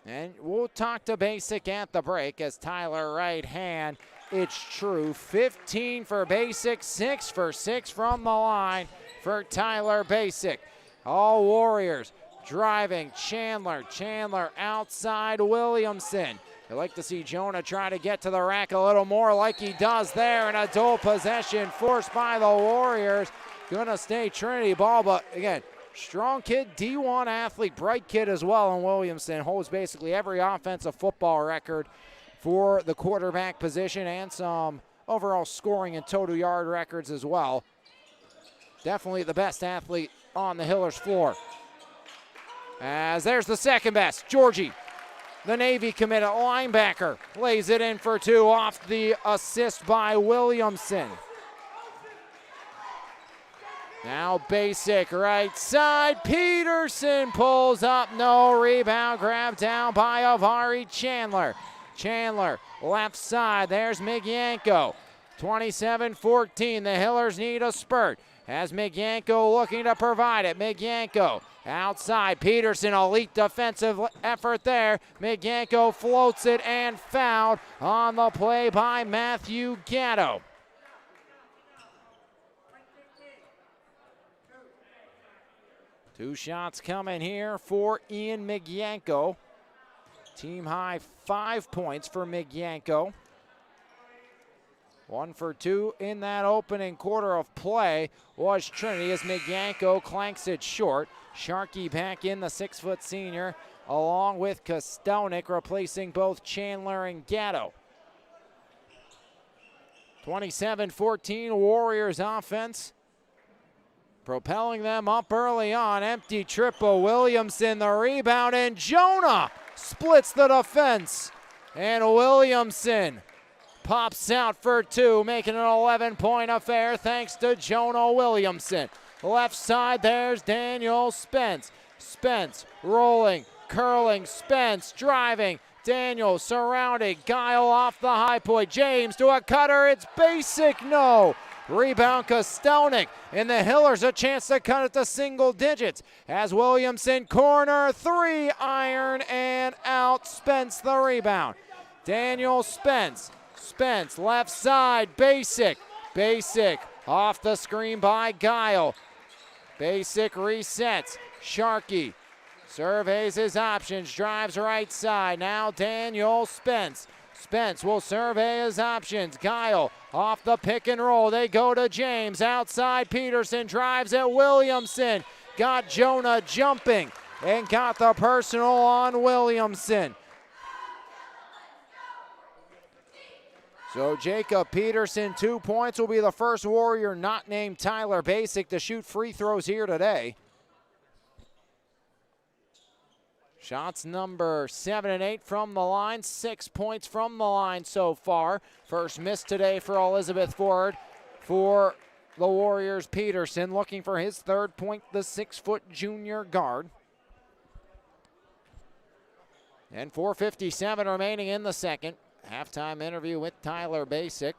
And we'll talk to Basic at the break as Tyler right hand. It's true. 15 for Basic, 6 for 6 from the line for Tyler Basic. All Warriors driving. Chandler outside Williamson. I'd like to see Jonah try to get to the rack a little more like he does there, and a dual possession forced by the Warriors. Gonna stay Trinity ball, but again, strong kid, D1 athlete, bright kid as well, and Williamson holds basically every offensive football record for the quarterback position and some overall scoring and total yard records as well. Definitely the best athlete on the Hillers floor. As there's the second best, Georgie. The Navy committed linebacker lays it in for 2 off the assist by Williamson. Now Basic right side. Peterson pulls up, no rebound. Grabbed down by Avari Chandler. Chandler left side. There's Migyanko. 27-14. The Hillers need a spurt. As Migyanko looking to provide it. Migyanko outside. Peterson, elite defensive effort there. Migyanko floats it and fouled on the play by Matthew Gatto. Two shots coming here for Ian Migyanko. Team high 5 points for Migyanko. 1 for 2 in that opening quarter of play was Trinity as Migyanko clanks it short. Sharkey back in, the 6-foot senior, along with Kostelnik, replacing both Chandler and Gatto. 27-14 Warriors offense, propelling them up early on. Empty triple, Williamson the rebound, and Jonah splits the defense. And Williamson pops out for 2, making it an 11-point affair thanks to Jonah Williamson. Left side, there's Daniel Spence. Spence rolling, curling, Spence driving. Daniel surrounded, Guile off the high point. James to a cutter, it's Basic, no. Rebound Kostelnik, and the Hillers a chance to cut it to single digits as Williamson corner 3, iron and out. Spence the rebound. Daniel Spence. Spence left side, Basic. Basic off the screen by Guile. Basic resets. Sharkey surveys his options, drives right side. Now Daniel Spence. Spence will survey his options. Guile off the pick and roll. They go to James. Outside, Peterson drives at Williamson. Got Jonah jumping and got the personal on Williamson. So Jacob Peterson, 2 points, will be the first Warrior not named Tyler Basic to shoot free throws here today. Shots number 7 and 8 from the line, 6 points from the line so far. First miss today for Elizabeth Ford. For the Warriors, Peterson looking for his 3rd point, the 6-foot junior guard. And 4:57 remaining in the second. Halftime interview with Tyler Basic.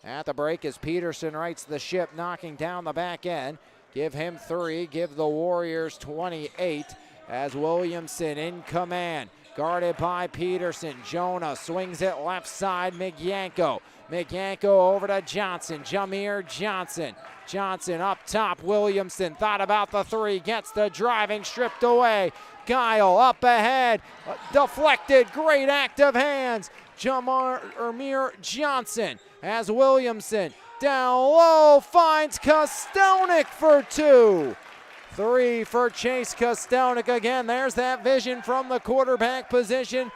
At the break as Peterson rights the ship, knocking down the back end. Give him 3, give the Warriors 28 as Williamson in command. Guarded by Peterson. Jonah swings it left side, Migyanko. Migyanko over to Johnson, Jameer Johnson. Johnson up top, Williamson thought about the 3, gets the driving, stripped away. Guile up ahead, deflected, great active hands. Jameer Johnson as Williamson down low finds Kostelnik for 2. 3 for Chase Kostelnik again. There's that vision from the quarterback position,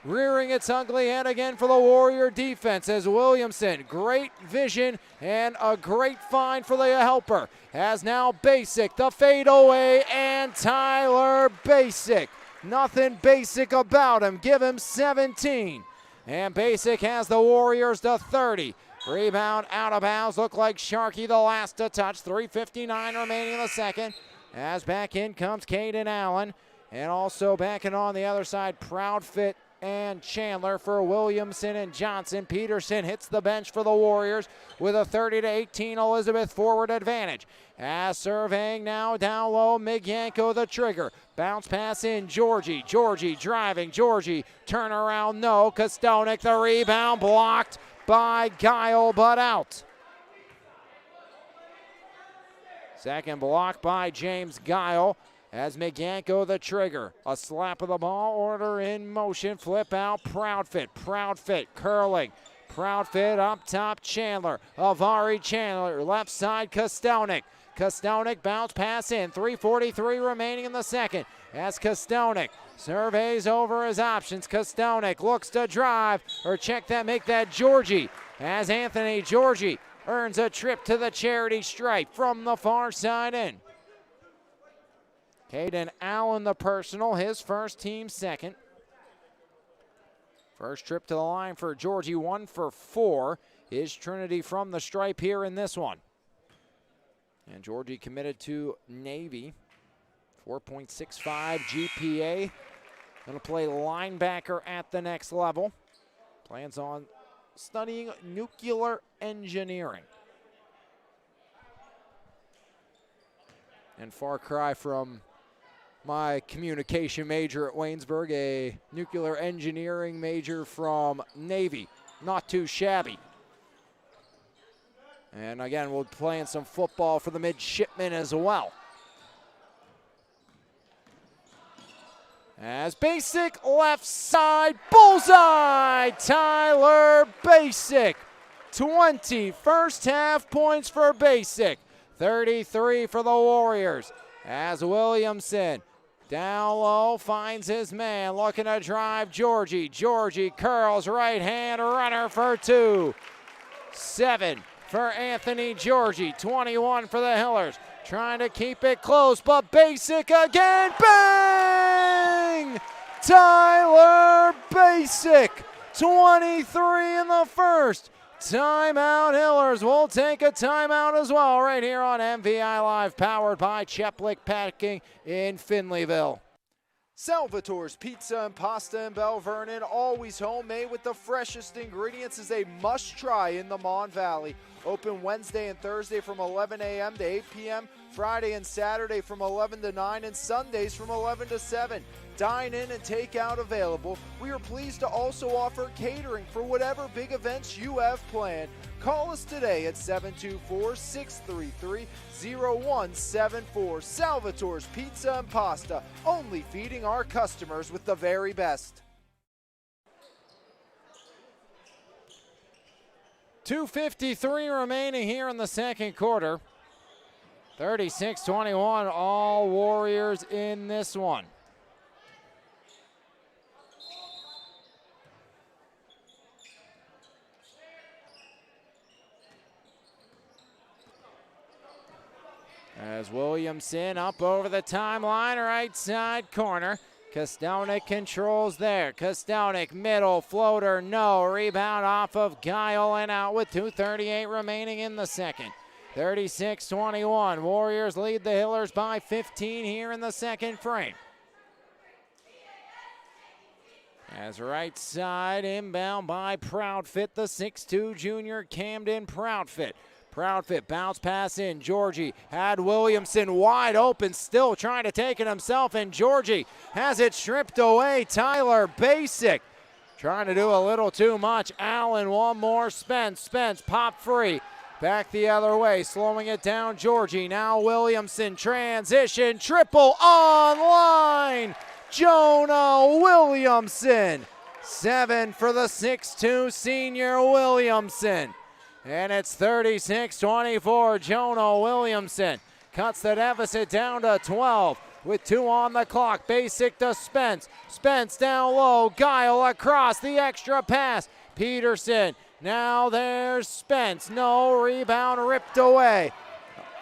rearing its ugly head again for the Warrior defense as Williamson, great vision and a great find for the helper. As now Basic, the fadeaway, and Tyler Basic. Nothing basic about him, give him 17. And Basic has the Warriors to 30. Rebound out of bounds, looked like Sharkey the last to touch. 3:59 remaining in the second. As back in comes Caden Allen. And also backing on the other side, Proudfit and Chandler for Williamson and Johnson. Peterson hits the bench for the Warriors with a 30-18 Elizabeth forward advantage. As surveying now down low, Migyanko the trigger. Bounce pass in, Georgie. Georgie driving, Georgie turnaround, no. Kostelnik the rebound, blocked by Guile, but out. Second block by James Guile. as McGanko the trigger. A slap of the ball, order in motion, flip out, Proudfit curling. Proudfit up top, Chandler. Avari Chandler, left side, Kostelnik. Kostelnik bounce pass in, 3:43 remaining in the second. As Kostelnik surveys over his options. Kostelnik looks to drive, or check that, make that Georgie. As Anthony Georgie earns a trip to the charity stripe from the far side in. Caden Allen the personal, his first, team second. First trip to the line for Georgie, 1 for 4. Is Trinity from the stripe here in this one. And Georgie committed to Navy. 4.65 GPA. Going to play linebacker at the next level. Plans on studying nuclear engineering. And far cry from my communication major at Waynesburg, a nuclear engineering major from Navy. Not too shabby. And again, we'll be playing some football for the midshipmen as well. As Basic, left side, bullseye! Tyler Basic. 20 first half points for Basic. 33 for the Warriors. As Williamson down low finds his man, looking to drive Georgie. Georgie curls, right hand runner for 2. 7 for Anthony Georgie, 21 for the Hillers. Trying to keep it close, but Basic again, bang! Tyler Basic, 23 in the first. Timeout, Hillers. We'll take a timeout as well right here on MVI Live, powered by Cheplick Packing in Finleyville. Salvatore's Pizza and Pasta in Bell Vernon, always homemade with the freshest ingredients, is a must-try in the Mon Valley. Open Wednesday and Thursday from 11 a.m. to 8 p.m., Friday and Saturday from 11 to 9, and Sundays from 11 to 7. Dine in and take out available. We are pleased to also offer catering for whatever big events you have planned. Call us today at 724-633-0174. Salvatore's Pizza and Pasta, only feeding our customers with the very best. 2:53 remaining here in the second quarter. 36-21, all Warriors in this one. As Williamson up over the timeline, right side corner. Kostelnik controls there. Kostelnik, middle, floater, no. Rebound off of Guile and out with 2:38 remaining in the second. 36-21. Warriors lead the Hillers by 15 here in the second frame. As right side inbound by Proudfit, the 6'2 junior Camden Proudfit. Proudfit bounce pass in. Georgie had Williamson wide open, still trying to take it himself, and Georgie has it stripped away. Tyler Basic trying to do a little too much. Allen, one more. Spence pop free. Back the other way, slowing it down. Georgie, now Williamson, transition, triple online. Jonah Williamson. 7 for the 6'2 senior Williamson. And it's 36-24. Jonah Williamson cuts the deficit down to 12 with 2 on the clock. Basic to Spence. Spence down low. Guile across the extra pass. Peterson. Now there's Spence. No, rebound ripped away.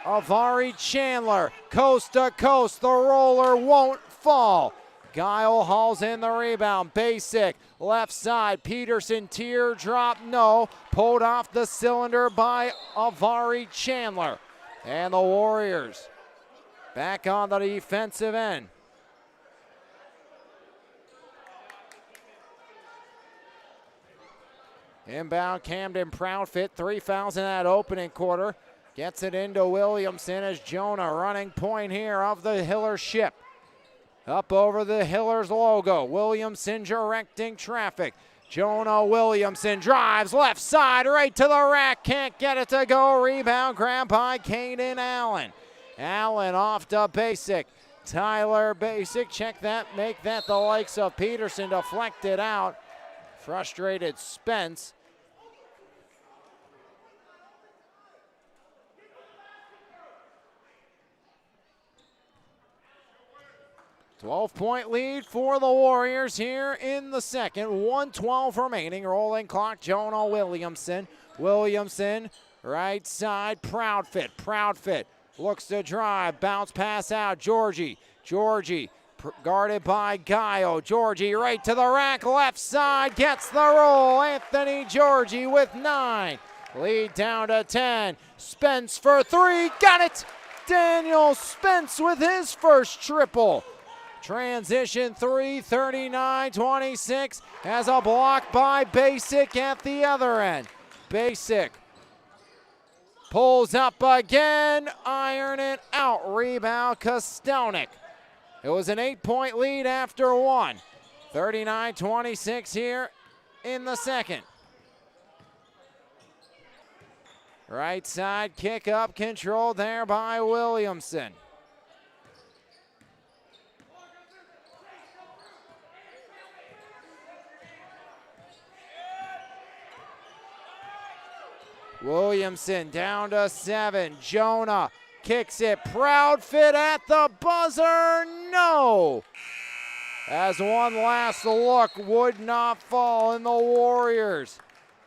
Avari Chandler. Coast to coast. The roller won't fall. Guile hauls in the rebound. Basic, left side. Peterson, teardrop, no. Pulled off the cylinder by Avari Chandler. And the Warriors back on the defensive end. Inbound Camden Proudfit, 3 fouls in that opening quarter. Gets it into Williamson as Jonah running point here of the Hiller ship. Up over the Hillers logo. Williamson directing traffic. Jonah Williamson drives left side right to the rack. Can't get it to go. Rebound grab by Caden Allen. Allen off to Basic. Tyler Basic, check that, make that the likes of Peterson, deflected out. Frustrated Spence. "12-point lead for the Warriors here in the second. 1:12 remaining. Rolling clock, Jonah Williamson. Williamson, right side, Proudfit looks to drive, bounce pass out, Georgie guarded by Guile. Georgie right to the rack, left side, gets the roll. Anthony Georgie with 9. Lead down to 10. Spence for 3, got it! Daniel Spence with his first triple. Transition 3, 39-26, has a block by Basic at the other end. Basic pulls up again, iron it out, rebound Kostelnik. It was an 8-point lead after 1. 39-26 here in the second. Right side kick up, controlled there by Williamson. Williamson down to 7. Jonah kicks it. Proudfit at the buzzer. No! As one last look would not fall, and the Warriors,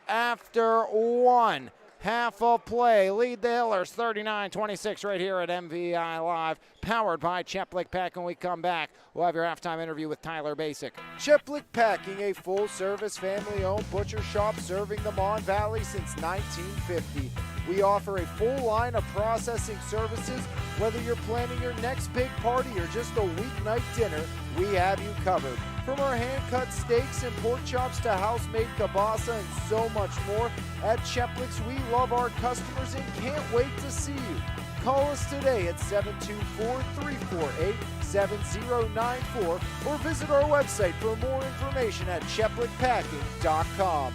after 1 half of play, lead the Hillers 39-26 right here at MVI Live, powered by Cheplik Pack. When we come back, we'll have your halftime interview with Tyler Basic. Cheplik Packing, a full-service, family-owned butcher shop serving the Mon Valley since 1950. We offer a full line of processing services. Whether you're planning your next big party or just a weeknight dinner, we have you covered. From our hand-cut steaks and pork chops to house-made kielbasa and so much more, at Cheplik's we love our customers and can't wait to see you. Call us today at 724-348-7094 or visit our website for more information at cheplikpacking.com.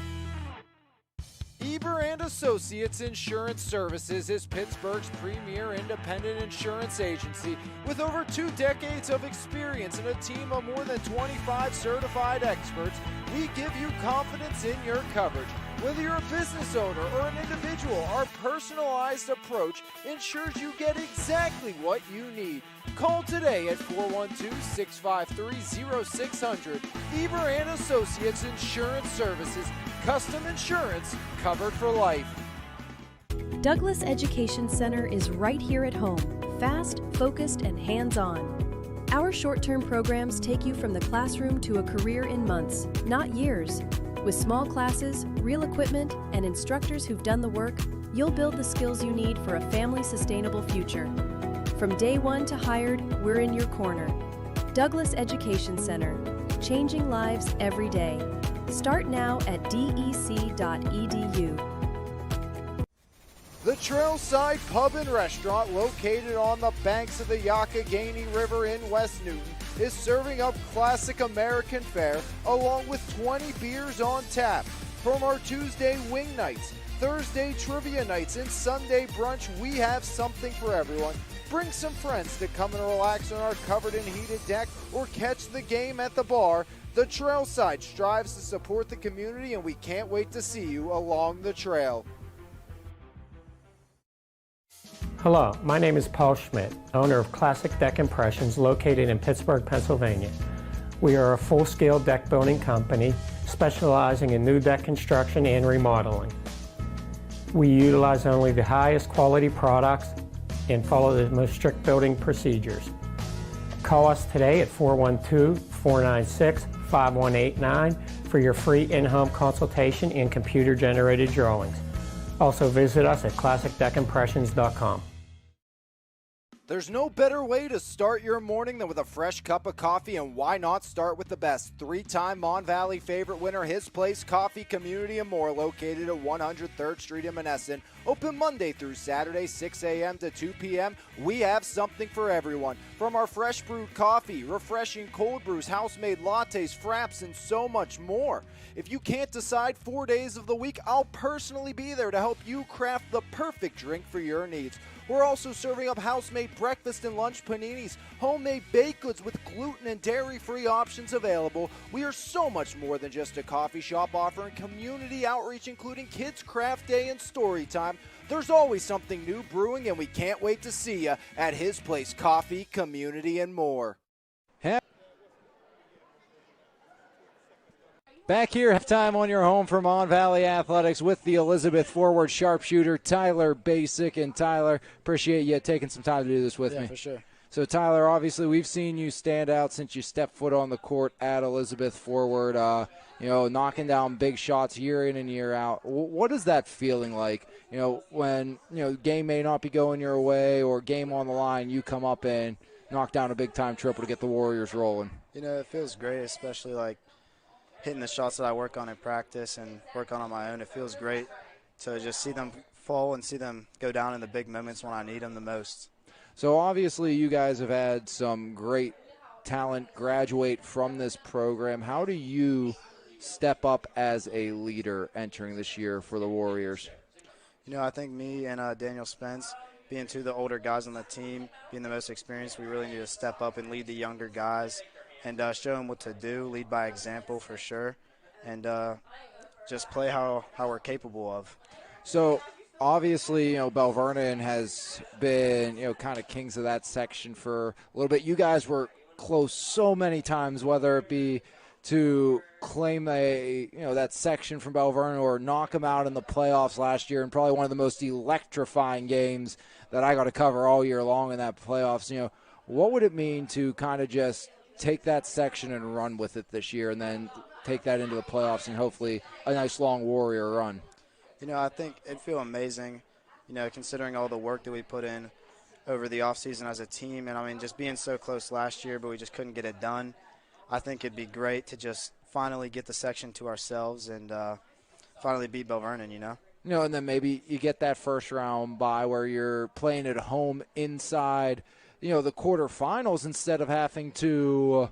Eber and Associates Insurance Services is Pittsburgh's premier independent insurance agency with over 2 decades of experience and a team of more than 25 certified experts. We give you confidence in your coverage. Whether you're a business owner or an individual, our personalized approach ensures you get exactly what you need. Call today at 412-653-0600. Eber and Associates Insurance Services. Custom insurance covered for life. Douglas Education Center is right here at home, fast, focused, and hands-on. Our short-term programs take you from the classroom to a career in months, not years. With small classes, real equipment, and instructors who've done the work, you'll build the skills you need for a family-sustainable future. From day 1 to hired, we're in your corner. Douglas Education Center, changing lives every day. Start now at dec.edu. The Trailside Pub and Restaurant, located on the banks of the Youghiogheny River in West Newton, is serving up classic American fare along with 20 beers on tap. From our Tuesday wing nights, Thursday trivia nights, and Sunday brunch, we have something for everyone. Bring some friends to come and relax on our covered and heated deck or catch the game at the bar. The Trailside strives to support the community, and we can't wait to see you along the trail. Hello, my name is Paul Schmidt, owner of Classic Deck Impressions located in Pittsburgh, Pennsylvania. We are a full-scale deck building company specializing in new deck construction and remodeling. We utilize only the highest quality products and follow the most strict building procedures. Call us today at 412-496-5189 for your free in-home consultation and computer-generated drawings. Also visit us at classicdeckimpressions.com. There's no better way to start your morning than with a fresh cup of coffee, and why not start with the best? 3-time Mon Valley favorite winner, His Place Coffee Community and More, located at 103rd Street in Menneson. Open Monday through Saturday, 6 a.m. to 2 p.m. We have something for everyone. From our fresh brewed coffee, refreshing cold brews, house-made lattes, fraps, and so much more. If you can't decide 4 days of the week, I'll personally be there to help you craft the perfect drink for your needs. We're also serving up house-made breakfast and lunch paninis, homemade baked goods with gluten and dairy-free options available. We are so much more than just a coffee shop, offering community outreach including Kids Craft Day and Story Time. There's always something new brewing, and we can't wait to see you at his place, coffee, community, and more. Back here, halftime on your home for Mon Valley Athletics with the Elizabeth forward sharpshooter, Tyler Basic. And Tyler, appreciate you taking some time to do this with me. Yeah, for sure. So, Tyler, obviously we've seen you stand out since you stepped foot on the court at Elizabeth forward, knocking down big shots year in and year out. What is that feeling like, when, game may not be going your way or game on the line, you come up and knock down a big-time triple to get the Warriors rolling? It feels great, especially like hitting the shots that I work on in practice and work on my own. It feels great to just see them fall and see them go down in the big moments when I need them the most. So obviously you guys have had some great talent graduate from this program. How do you step up as a leader entering this year for the Warriors? I think me and Daniel Spence, being two of the older guys on the team, being the most experienced, we really need to step up and lead the younger guys and show them what to do, lead by example for sure, and just play how we're capable of. So obviously, Bell Vernon has been, kind of kings of that section for a little bit. You guys were close so many times, whether it be to claim that section from Bell Vernon or knock them out in the playoffs last year, and probably one of the most electrifying games that I got to cover all year long in that playoffs. What would it mean to kind of just take that section and run with it this year and then take that into the playoffs and hopefully a nice long Warrior run? I think it'd feel amazing, considering all the work that we put in over the offseason as a team. And, just being so close last year, but we just couldn't get it done. I think it'd be great to just finally get the section to ourselves and finally beat Bell Vernon, And then maybe you get that first round bye where you're playing at home inside the quarterfinals instead of having to,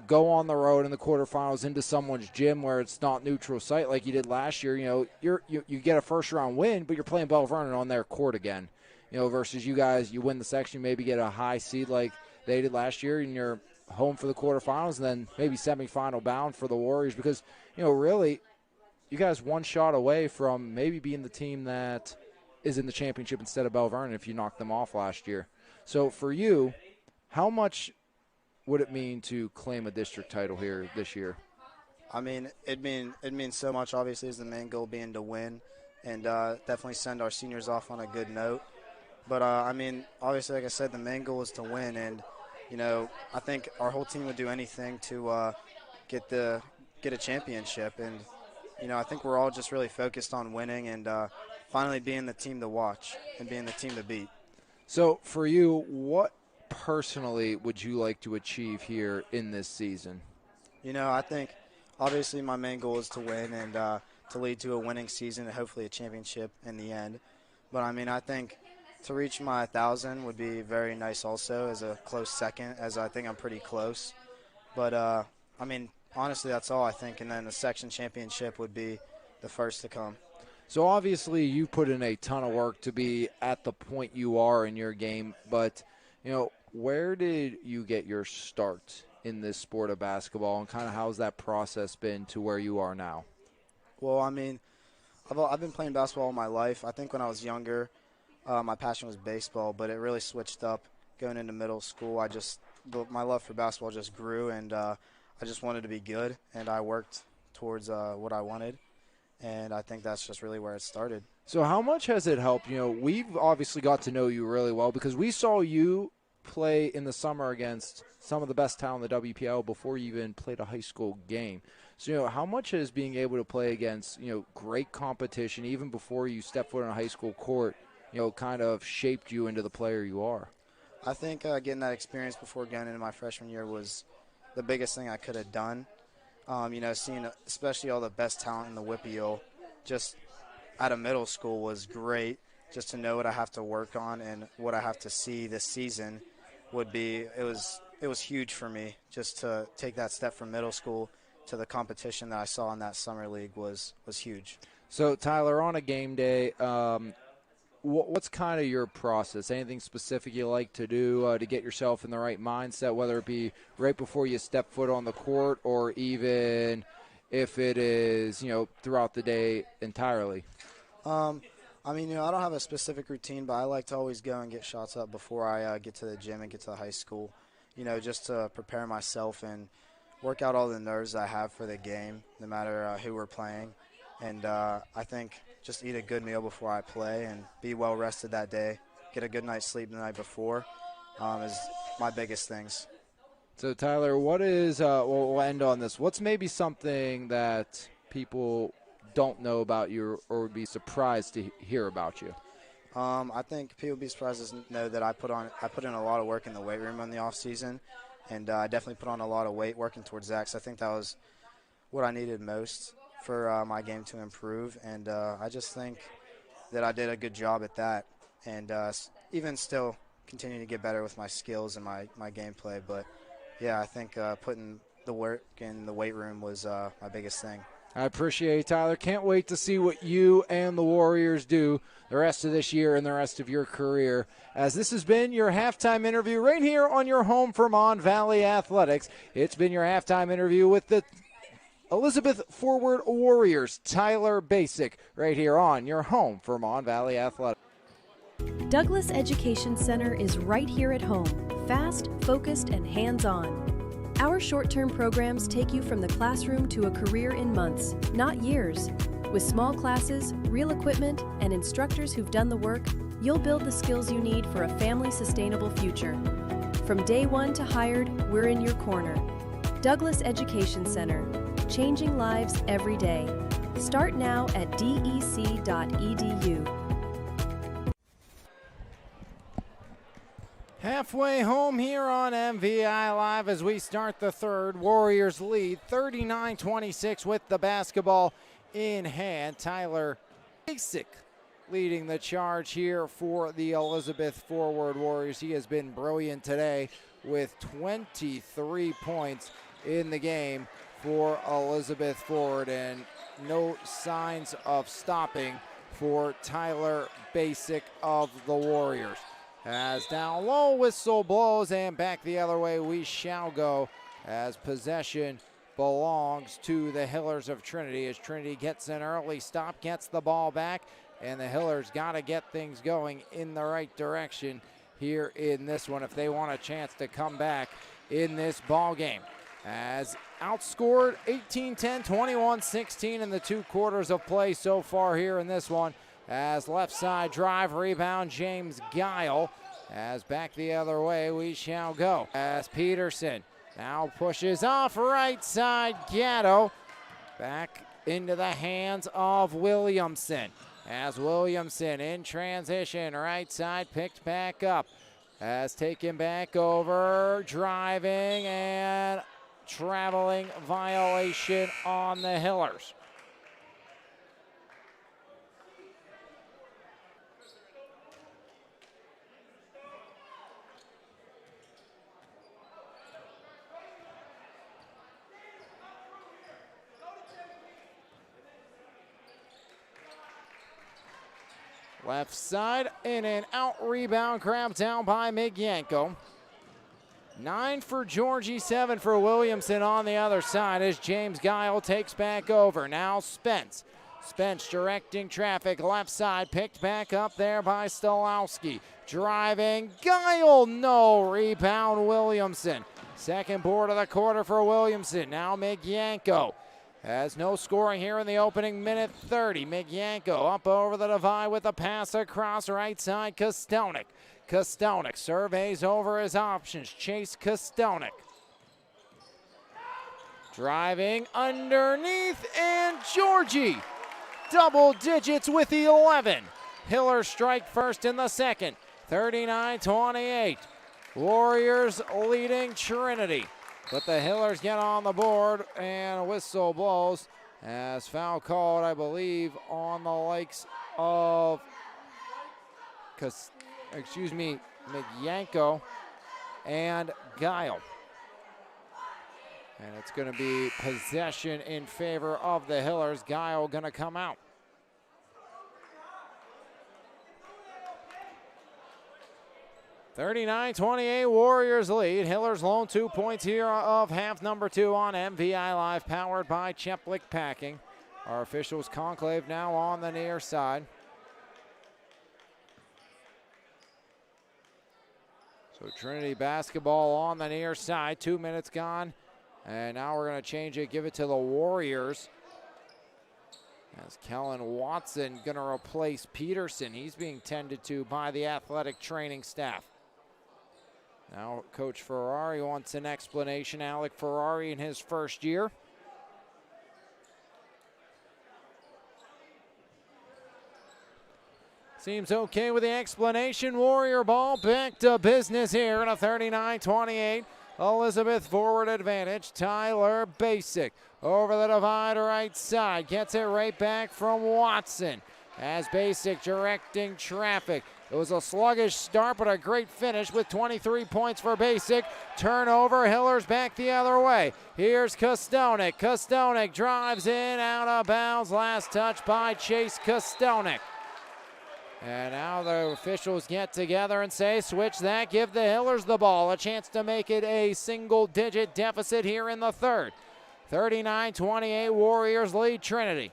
go on the road in the quarterfinals into someone's gym where it's not neutral site like you did last year. You get a first-round win, but you're playing Bell Vernon on their court again, versus you guys, you win the section, maybe get a high seed like they did last year, and you're home for the quarterfinals and then maybe semifinal bound for the Warriors because, really, you guys one shot away from maybe being the team that is in the championship instead of Bell Vernon if you knocked them off last year. So for you, how much would it mean to claim a district title here this year? It means so much. Obviously, as the main goal being to win, and definitely send our seniors off on a good note. But obviously, like I said, the main goal is to win, and I think our whole team would do anything to get a championship, and I think we're all just really focused on winning and finally being the team to watch and being the team to beat. So for you, what personally would you like to achieve here in this season? I think obviously my main goal is to win and to lead to a winning season and hopefully a championship in the end. But I think to reach my 1,000 would be very nice also as a close second, as I think I'm pretty close. But honestly, that's all I think. And then the section championship would be the first to come. So obviously you put in a ton of work to be at the point you are in your game, but where did you get your start in this sport of basketball, and kind of how's that process been to where you are now? Well, I've been playing basketball all my life. I think when I was younger, my passion was baseball, but it really switched up going into middle school. My love for basketball just grew, and I just wanted to be good, and I worked towards what I wanted. And I think that's just really where it started. So how much has it helped? We've obviously got to know you really well because we saw you play in the summer against some of the best talent in the WPL before you even played a high school game. So, how much has being able to play against, great competition, even before you step foot on a high school court, kind of shaped you into the player you are? I think getting that experience before going into my freshman year was the biggest thing I could have done. Seeing especially all the best talent in the WPIAL just out of middle school was great. Just to know what I have to work on and what I have to see this season it was huge for me. Just to take that step from middle school to the competition that I saw in that summer league was huge. So Tyler, on a game day, what's kind of your process? Anything specific you like to do to get yourself in the right mindset, whether it be right before you step foot on the court or even if it is, throughout the day entirely? I mean, I don't have a specific routine, but I like to always go and get shots up before I get to the gym and get to the high school, just to prepare myself and work out all the nerves I have for the game, no matter who we're playing. And I think just eat a good meal before I play and be well rested that day, get a good night's sleep the night before is my biggest things. So, Tyler, what is, we'll end on this. What's maybe something that people don't know about you or would be surprised to hear about you? I think people would be surprised to know that I put in a lot of work in the weight room in the off season, and I definitely put on a lot of weight working towards that, because I think that was what I needed most for my game to improve. And I just think that I did a good job at that, and even still continue to get better with my skills and my gameplay. But yeah, I think putting the work in the weight room was my biggest thing. I appreciate it, Tyler. Can't wait to see what you and the Warriors do the rest of this year and the rest of your career, as this has been your halftime interview right here on your home for Mon Valley Athletics. It's been your halftime interview with the Elizabeth Forward Warriors, Tyler Basic, right here on your home for Mon Valley Athletics. Douglas Education Center is right here at home, fast, focused, and hands-on. Our short-term programs take you from the classroom to a career in months, not years. With small classes, real equipment, and instructors who've done the work, you'll build the skills you need for a family-sustainable future. From day one to hired, we're in your corner. Douglas Education Center, changing lives every day. Start now at dec.edu. Halfway home here on MVI Live as we start the third. Warriors lead 39-26 with the basketball in hand. Tyler Basic leading the charge here for the Elizabeth Forward Warriors. He has been brilliant today with 23 points in the game for Elizabeth Forward, and no signs of stopping for Tyler Basic of the Warriors. As down low, whistle blows, and back the other way we shall go, as possession belongs to the Hillers of Trinity, as Trinity gets an early stop, gets the ball back, and the Hillers got to get things going in the right direction here in this one if they want a chance to come back in this ball game. As outscored 18-10, 21-16 in the 2 quarters of play so far here in this one. As left side drive, rebound, James Guile. As back the other way we shall go. As Peterson now pushes off right side, Gatto. Back into the hands of Williamson. As Williamson in transition, right side picked back up. As taken back over, driving and traveling violation on the Hillers. Left side, in and out rebound, grabbed down by Migyanko. 9 for Georgie, 7 for Williamson on the other side as James Guile takes back over. Now Spence. Spence directing traffic, left side, picked back up there by Stolowski. Driving, Guile, no, rebound Williamson. Second board of the quarter for Williamson. Now Migyanko. Has no scoring here in the opening minute 30. Migyanko up over the divide with a pass across right side. Kostelnik. Kostelnik surveys over his options. Chase Kostelnik. Driving underneath, and Georgie. Double digits with 11. Hiller strike first in the second. 39-28. Warriors leading Trinity. But the Hillers get on the board, and a whistle blows as foul called, I believe, on the likes of, Migyanko and Guile. And it's going to be possession in favor of the Hillers. Guile going to come out. 39-28 Warriors lead. Hillers lone 2 points here of half number 2 on MVI Live, powered by Cheplick Packing. Our officials conclave now on the near side. So Trinity basketball on the near side, 2 minutes gone. And now we're going to change it, give it to the Warriors. As Kellen Watson going to replace Peterson. He's being tended to by the athletic training staff. Now Coach Ferrari wants an explanation. Alec Ferrari in his first year. Seems okay with the explanation. Warrior ball back to business here in a 39-28 Elizabeth forward advantage. Tyler Basic over the divide right side. Gets it right back from Watson. As Basic directing traffic. It was a sluggish start, but a great finish with 23 points for Basic. Turnover, Hillers back the other way. Here's Kostonik. Kostonik drives in, out of bounds. Last touch by Chase Kostonik. And now the officials get together and say, switch that, give the Hillers the ball. A chance to make it a single-digit deficit here in the third. 39-28, Warriors lead Trinity.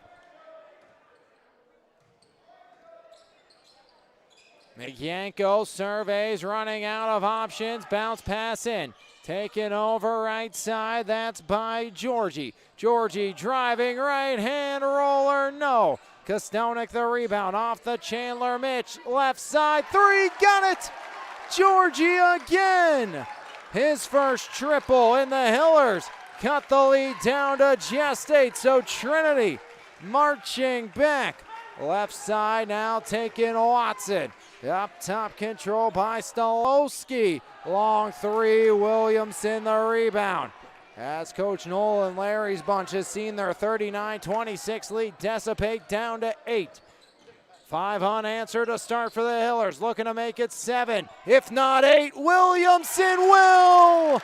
McYanko surveys, running out of options. Bounce pass in. Taken over right side. That's by Georgie. Georgie driving right hand roller. No. Kostonik the rebound off the Chandler Mitch. Left side. Three. Got it. Georgie again. His first triple in the Hillers. Cut the lead down to just 8. So Trinity marching back. Left side now taking Watson. Up top control by Stolowski. Long three, Williamson the rebound. As Coach Nolan Larry's bunch has seen their 39-26 lead dissipate down to 8. 5 unanswered to start for the Hillers, looking to make it 7, if not 8. Williamson will!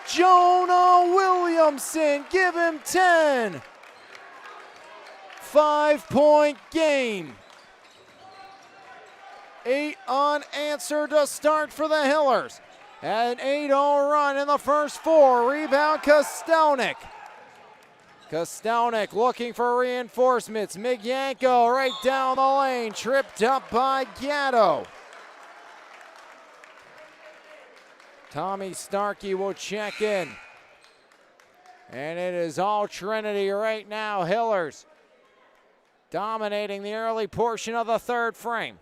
Jonah Williamson, give him 10. 5-point game. 8 unanswered to start for the Hillers. An 8-0 run in the first 4. Rebound Kostonik. Kostonik looking for reinforcements. Migyanko right down the lane. Tripped up by Gatto. Tommy Starkey will check in. And it is all Trinity right now. Hillers dominating the early portion of the third frame.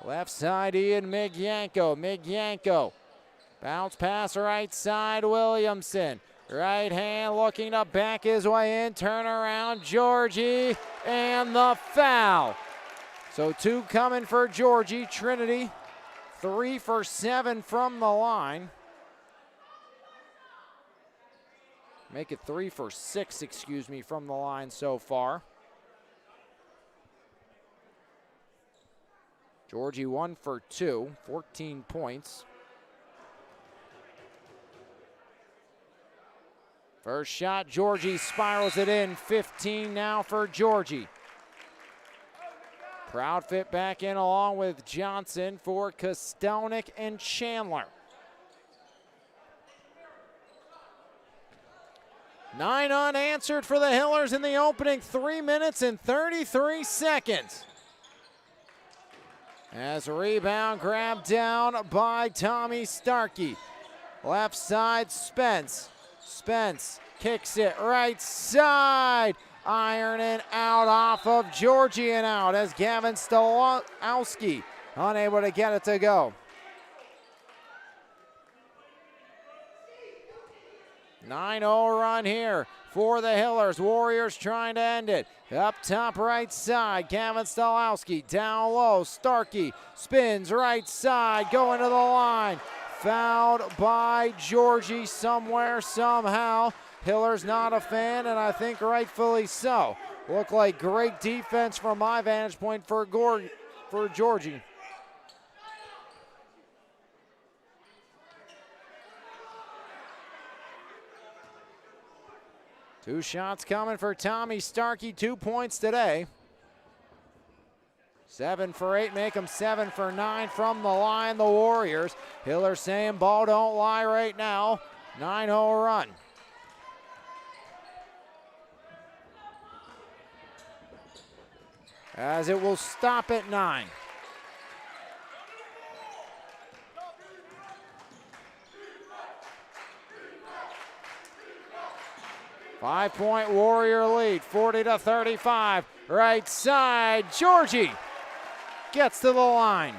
Left side, Ian Migyanko. Migyanko. Bounce pass right side, Williamson. Right hand looking to back his way in. Turn around, Georgie. And the foul. So 2 coming for Georgie. Trinity 3 for 7 from the line. Make it 3 for 6, from the line so far. Georgie 1 for 2, 14 points. First shot, Georgie spirals it in, 15 now for Georgie. Proud fit back in along with Johnson for Kostonik and Chandler. 9 unanswered for the Hillers in the opening 3 minutes and 33 seconds. As a rebound grabbed down by Tommy Starkey. Left side, Spence. Spence kicks it right side. Ironing out off of Georgie and out as Gavin Stolowski unable to get it to go. 9-0 run here for the Hillers. Warriors trying to end it. Up top right side, Gavin Stolowski. Down low, Starkey spins right side, going to the line. Fouled by Georgie somewhere, somehow. Hillers not a fan, and I think rightfully so. Looked like great defense from my vantage point for Georgie. Two shots coming for Tommy Starkey, 2 points today. 7 for 8, make them 7 for 9 from the line, the Warriors. Hiller saying ball don't lie right now. 9-0 run. As it will stop at 9. Five-point Warrior lead, 40-35. Right side, Georgie gets to the line.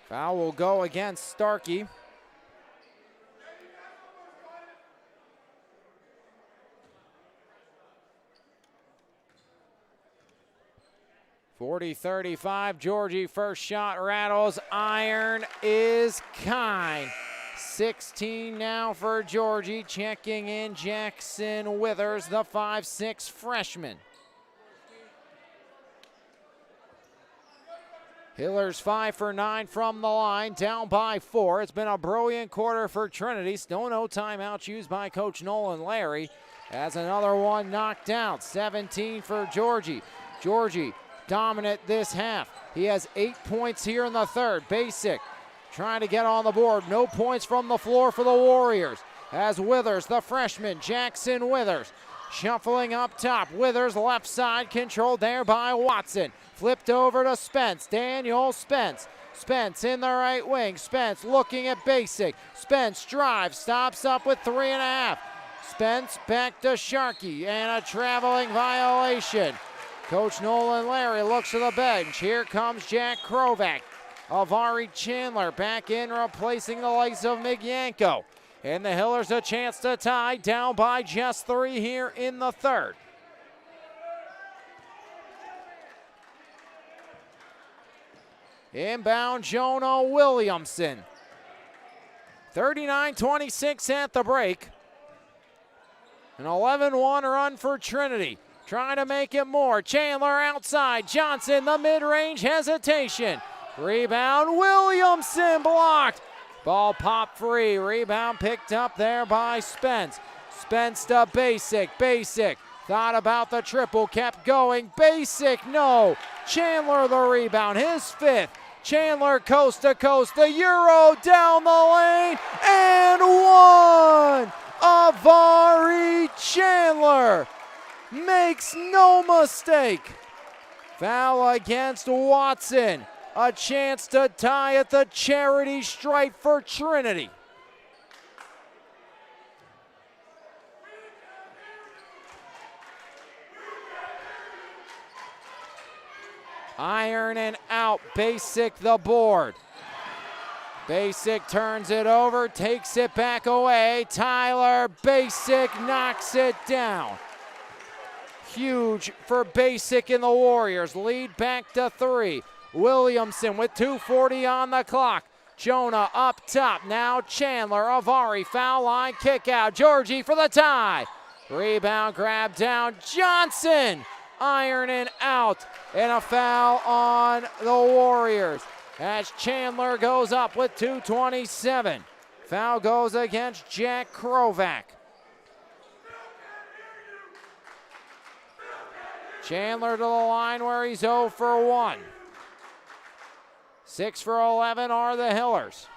Foul will go against Starkey. (40-35), Georgie first shot rattles, iron is kind. 16 now for Georgie, checking in Jackson Withers, the 5'6" freshman. Hiller's 5 for 9 from the line, down by 4. It's been a brilliant quarter for Trinity. Still no timeouts used by Coach Nolan Larry. As another one knocked out. 17 for Georgie. Georgie dominant this half. He has 8 points here in the third. Basic trying to get on the board. No points from the floor for the Warriors. As Withers, the freshman, Jackson Withers, shuffling up top. Withers left side, controlled there by Watson. Flipped over to Spence. Daniel Spence. Spence in the right wing. Spence looking at Basic. Spence drives, stops up with 3.5. Spence back to Sharkey, and a traveling violation. Coach Nolan Larry looks to the bench. Here comes Jack Krovac. Avari Chandler back in, replacing the likes of Migyanko. And the Hillers a chance to tie, down by just 3 here in the third. Inbound Jonah Williamson. 39-26 at the break. An 11-1 run for Trinity. Trying to make it more. Chandler outside. Johnson, the mid-range hesitation. Rebound, Williamson blocked. Ball popped free. Rebound picked up there by Spence. Spence to Basic. Basic thought about the triple, kept going. Basic, no. Chandler the rebound, his 5th. Chandler coast to coast. The Euro down the lane and one. Avari Chandler makes no mistake. Foul against Watson. A chance to tie at the charity stripe for Trinity. Iron and out, Basic the board. Basic turns it over, takes it back away. Tyler Basic knocks it down. Huge for Basic and the Warriors. Lead back to 3. Williamson with 2:40 on the clock. Jonah up top. Now Chandler. Avari foul line kick out. Georgie for the tie. Rebound grab down. Johnson. Iron and out. And a foul on the Warriors as Chandler goes up with 2:27. Foul goes against Jack Krovac. Chandler to the line where he's 0 for 1. 6 for 11 are the Hillers.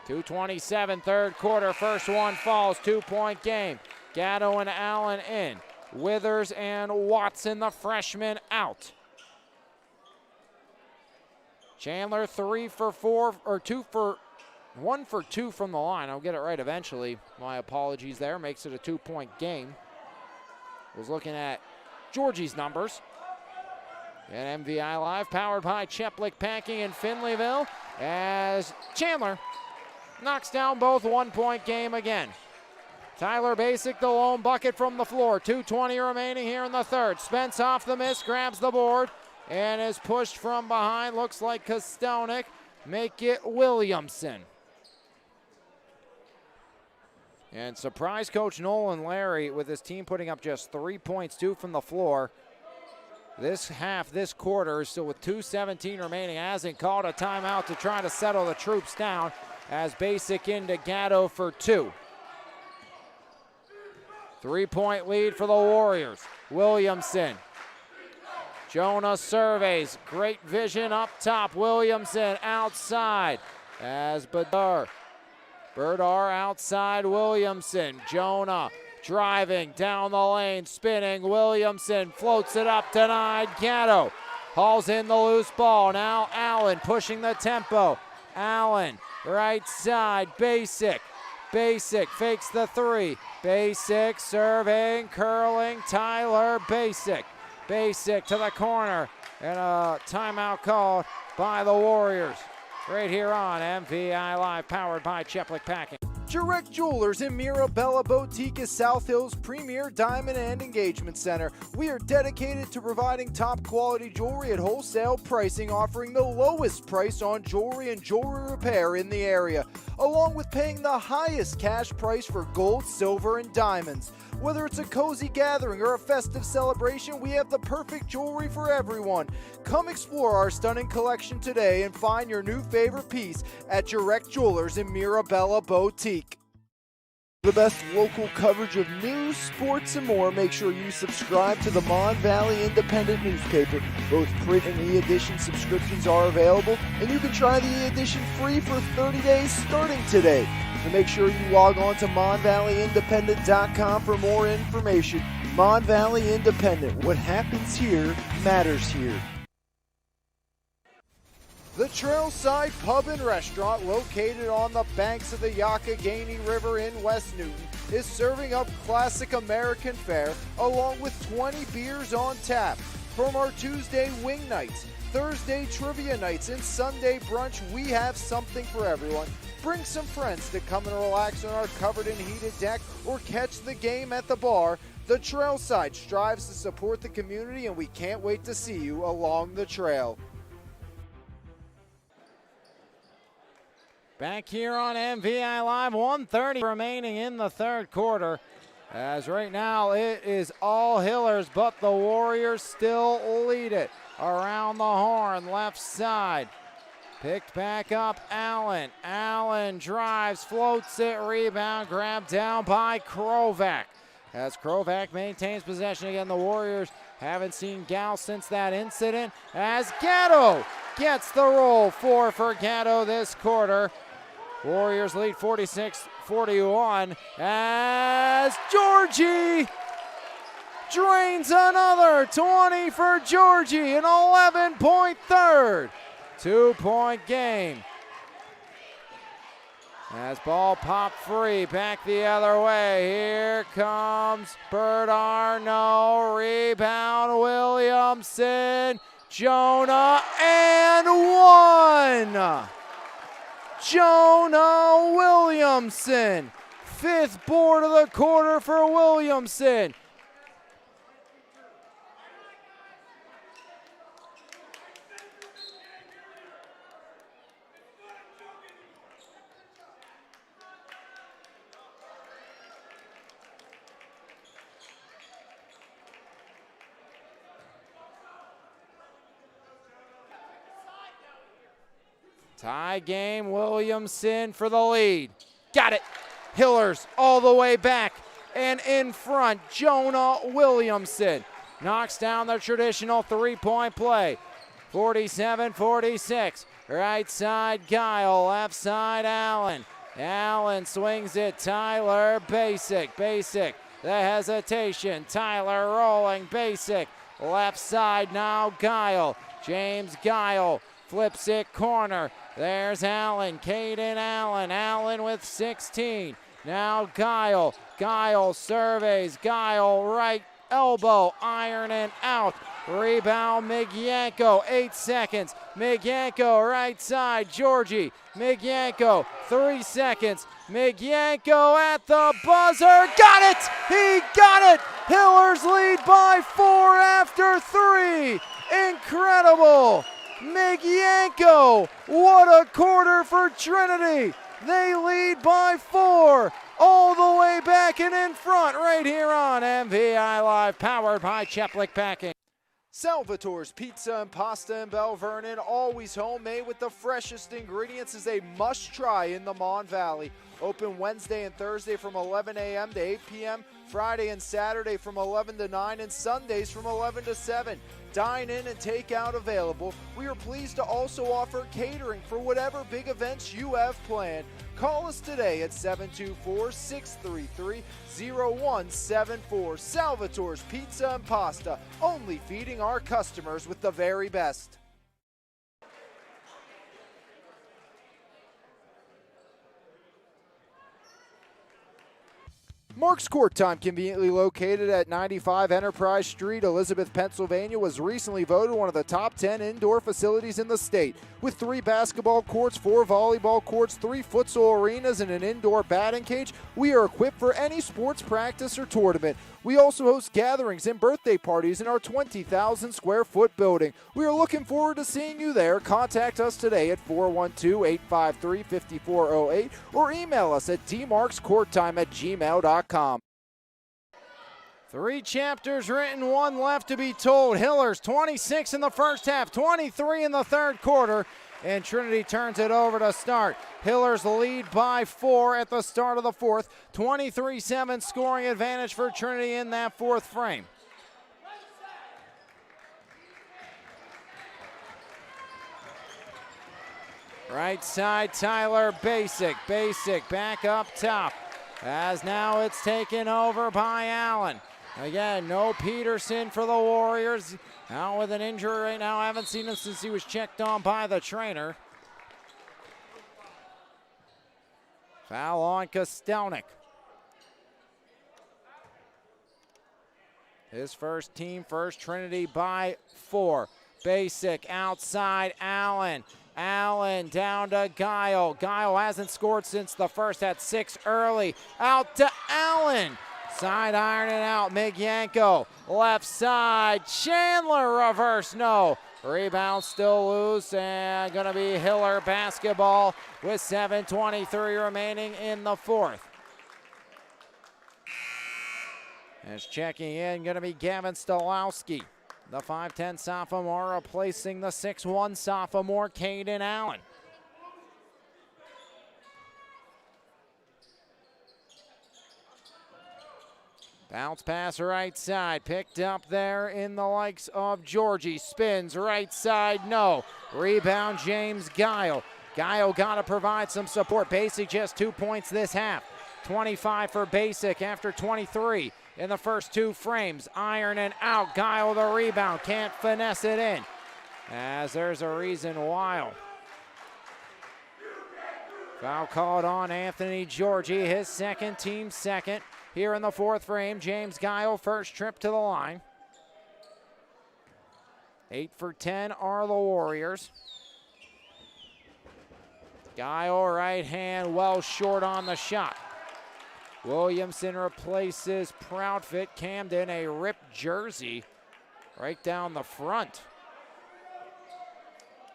2:27 third quarter, first one falls, 2-point game. Gatto and Allen in. Withers and Watson, the freshman, out. Chandler 3 for 4, or 1 for 2 from the line. I'll get it right eventually. My apologies there. Makes it a 2-point game. Was looking at Georgie's numbers. And MVI Live, powered by Cheplick Packing in Finleyville, as Chandler knocks down both 1-point game again. Tyler Basic, the lone bucket from the floor. 2:20 remaining here in the third. Spence off the miss, grabs the board, and is pushed from behind. Looks like Kostelnik. Make it Williamson. And surprise Coach Nolan Larry with his team putting up just 3 points, 2 from the floor. This half, this quarter, is still with 2:17 remaining. Hasn't called a timeout to try to settle the troops down as Basic into Gatto for 2. 3-point lead for the Warriors. Williamson. Jonah surveys. Great vision up top. Williamson outside as Bedard. Berdar outside Williamson. Jonah driving down the lane, spinning. Williamson floats it up, denied. Gatto hauls in the loose ball. Now Allen pushing the tempo. Allen, right side, Basic. Basic fakes the three. Basic serving, curling. Tyler Basic. Basic to the corner. And a timeout called by the Warriors. Right here on MVI Live, powered by Cheplick Packing. Direct Jewelers in Mirabella Boutique is South Hill's premier diamond and engagement center. We are dedicated to providing top quality jewelry at wholesale pricing, offering the lowest price on jewelry and jewelry repair in the area, along with paying the highest cash price for gold, silver, and diamonds. Whether it's a cozy gathering or a festive celebration, we have the perfect jewelry for everyone. Come explore our stunning collection today and find your new favorite piece at Direct Jewelers in Mirabella Boutique. The best local coverage of news, sports, and more. Make sure you subscribe to the Mon Valley Independent newspaper. Both print and e-edition subscriptions are available, and you can try the e-edition free for 30 days starting today. So make sure you log on to MonValleyIndependent.com for more information. Mon Valley Independent. What happens here matters here. The Trailside Pub and Restaurant, located on the banks of the Youghiogheny River in West Newton, is serving up classic American fare along with 20 beers on tap. From our Tuesday wing nights, Thursday trivia nights, and Sunday brunch, we have something for everyone. Bring some friends to come and relax on our covered and heated deck or catch the game at the bar. The Trailside strives to support the community, and we can't wait to see you along the trail. Back here on MVI Live, 1:30 remaining in the third quarter. As right now it is all Hillers, but the Warriors still lead it. Around the horn, left side. Picked back up, Allen. Allen drives, floats it, rebound, grabbed down by Krovac. As Krovac maintains possession again, the Warriors haven't seen Gal since that incident. As Gatto gets the roll, 4 for Gatto this quarter. Warriors lead 46-41 as Georgie drains another 20 for Georgie, an 11-point third. 2-point game. As ball popped free, back the other way. Here comes Berdar, no rebound. Williamson, Jonah, and one. Jonah Williamson, 5th board of the quarter for Williamson. Tie game, Williamson for the lead. Got it. Hillers all the way back and in front. Jonah Williamson knocks down the traditional three-point play. 47-46. Right side, Guile. Left side, Allen. Allen swings it. Tyler Basic. Basic. The hesitation. Tyler rolling. Basic. Left side now, Guile. James Guile flips it corner. There's Allen, Caden Allen. Allen with 16. Now Guile. Guile surveys. Guile right elbow. Ironing out. Rebound Migyanko. 8 seconds. Migyanko right side. Georgie. Migyanko. 3 seconds. Migyanko at the buzzer. Got it! He got it! Hillers lead by 4 after 3. Incredible! Migyanko, what a quarter for Trinity. They lead by 4, all the way back and in front right here on MVI Live, powered by Cheplick Packing. Salvatore's Pizza and Pasta in Bell Vernon, always homemade with the freshest ingredients, is a must-try in the Mon Valley. Open Wednesday and Thursday from 11 a.m. to 8 p.m., Friday and Saturday from 11 to 9, and Sundays from 11 to 7. Dine in and take out available. We are pleased to also offer catering for whatever big events you have planned. Call us today at 724-633-0174. Salvatore's Pizza and Pasta, only feeding our customers with the very best. Mark's Court Time, conveniently located at 95 Enterprise Street, Elizabeth, Pennsylvania, was recently voted one of the top 10 indoor facilities in the state. With 3 basketball courts, 4 volleyball courts, 3 futsal arenas, and an indoor batting cage, we are equipped for any sports practice or tournament. We also host gatherings and birthday parties in our 20,000 square foot building. We are looking forward to seeing you there. Contact us today at 412-853-5408 or email us at dmarkscourttime@gmail.com. 3 chapters written, 1 left to be told. Hillers 26 in the first half, 23 in the third quarter, and Trinity turns it over to start. Hillers lead by 4 at the start of the fourth. 23-7 scoring advantage for Trinity in that fourth frame. Right side, Tyler Basic. Basic back up top, as now it's taken over by Allen. Again, no Peterson for the Warriors. Out with an injury right now. I haven't seen him since he was checked on by the trainer. Foul on Kostelnik. His first team first, Trinity by 4. Basic outside, Allen. Allen down to Guile. Guile hasn't scored since the first, at 6 early. Out to Allen. Side iron it out, Migyanko. Left side, Chandler reverse, no. Rebound still loose, and gonna be Hiller basketball with 7:23 remaining in the fourth. As checking in, gonna be Gavin Stolowski, the 5'10 sophomore, replacing the 6'1 sophomore, Caden Allen. Bounce pass right side, picked up there in the likes of Georgie. Spins right side, no. Rebound, James Guile. Guile got to provide some support. Basic just 2 points this half. 25 for Basic after 23 in the first 2 frames. Iron and out, Guile the rebound, can't finesse it in, as there's a reason why. Foul called on Anthony Georgie, his second, team second. Here in the fourth frame, James Guile, first trip to the line. 8 for 10 are the Warriors. Guile, right hand, well short on the shot. Williamson replaces Proudfit. Camden, a ripped jersey right down the front.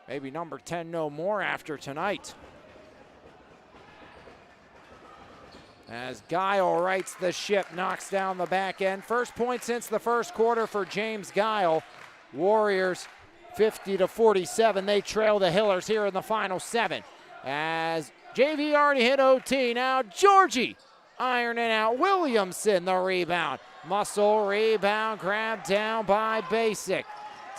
Maybe number 10 no more after tonight. As Guile rights the ship, knocks down the back end. First point since the first quarter for James Guile. Warriors 50-47. They trail the Hillers here in the final 7. As JV already hit OT. Now Georgie ironing out. Williamson the rebound. Muscle rebound, grabbed down by Basic.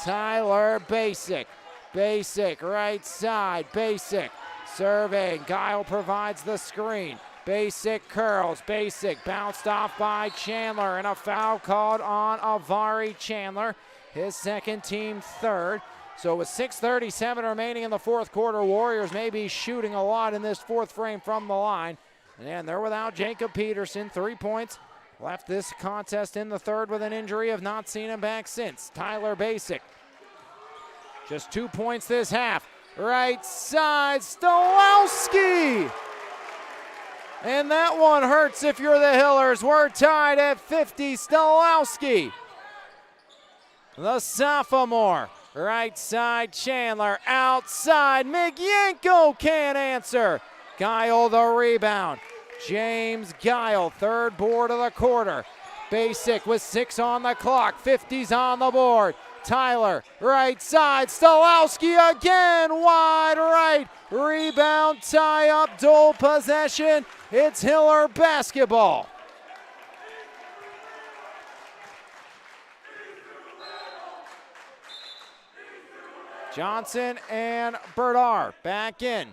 Tyler Basic. Basic right side. Basic serving. Guile provides the screen. Basic curls. Basic bounced off by Chandler, and a foul called on Avari Chandler, his second, team third. So with 6:37 remaining in the fourth quarter, Warriors may be shooting a lot in this fourth frame from the line. And they're without Jacob Peterson. 3 points left this contest in the third with an injury. Have not seen him back since. Tyler Basic, just 2 points this half. Right side, Stolowski. And that one hurts if you're the Hillers. We're tied at 50. Stolowski, the sophomore. Right side, Chandler. Outside, Migyanko can't answer. Guile the rebound. James Guile, third board of the quarter. Basic with 6 on the clock. 50's on the board. Tyler, right side. Stolowski again, wide right. Rebound, tie up, dual possession. It's Hiller basketball. Johnson and Berdar back in.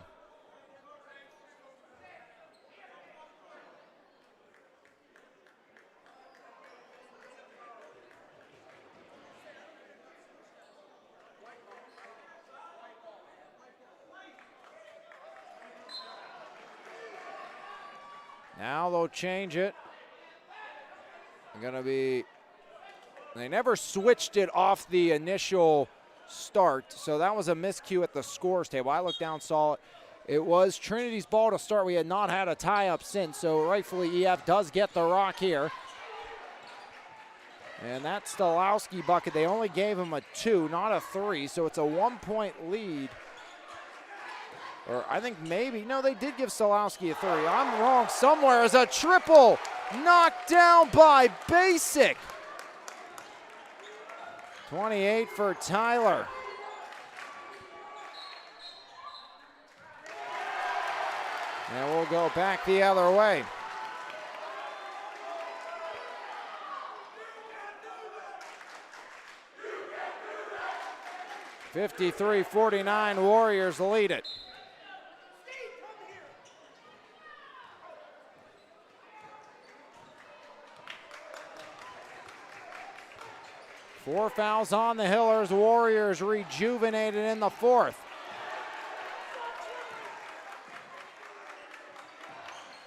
Now they'll change it. They're going to be, they never switched it off the initial start, so that was a miscue at the scores table. I looked down, saw it. It was Trinity's ball to start. We had not had a tie-up since, so rightfully EF does get the rock here. And that Stolowski bucket, they only gave him a 2, not a 3, so it's a 1-point lead. Or I think maybe, no, they did give Stolowski a 3. I'm wrong somewhere. Is a triple knocked down by Basic. 28 for Tyler. And we'll go back the other way. (53-49) Warriors lead it. Four fouls on the Hillers. Warriors rejuvenated in the fourth.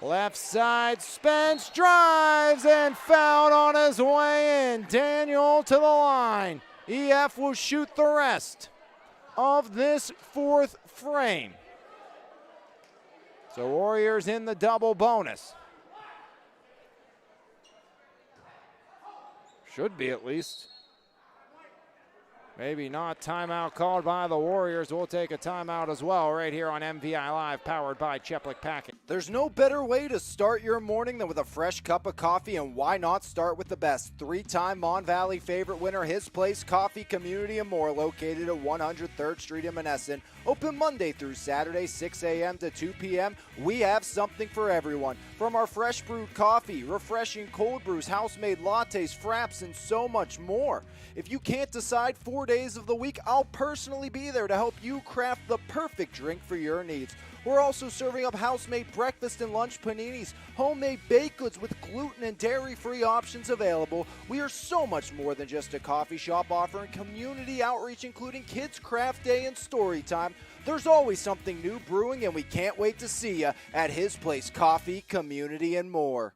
Left side, Spence drives and fouled on his way in. Daniel to the line. EF will shoot the rest of this fourth frame. So Warriors in the double bonus. Should be at least. Maybe not. Timeout called by the Warriors. We'll take a timeout as well right here on MVI Live, powered by Cheplick Packing. There's no better way to start your morning than with a fresh cup of coffee, and why not start with the best? 3-time Mon Valley favorite winner, His Place Coffee Community and More, located at 103rd Street in Menneson. Open Monday through Saturday, 6 a.m. to 2 p.m. We have something for everyone. From our fresh brewed coffee, refreshing cold brews, house-made lattes, fraps, and so much more. If you can't decide 4 days of the week, I'll personally be there to help you craft the perfect drink for your needs. We're also serving up house-made breakfast and lunch paninis, homemade baked goods with gluten and dairy-free options available. We are so much more than just a coffee shop offering community outreach, including Kids Craft Day and Story Time. There's always something new brewing, and we can't wait to see you at His Place Coffee, Community, and More.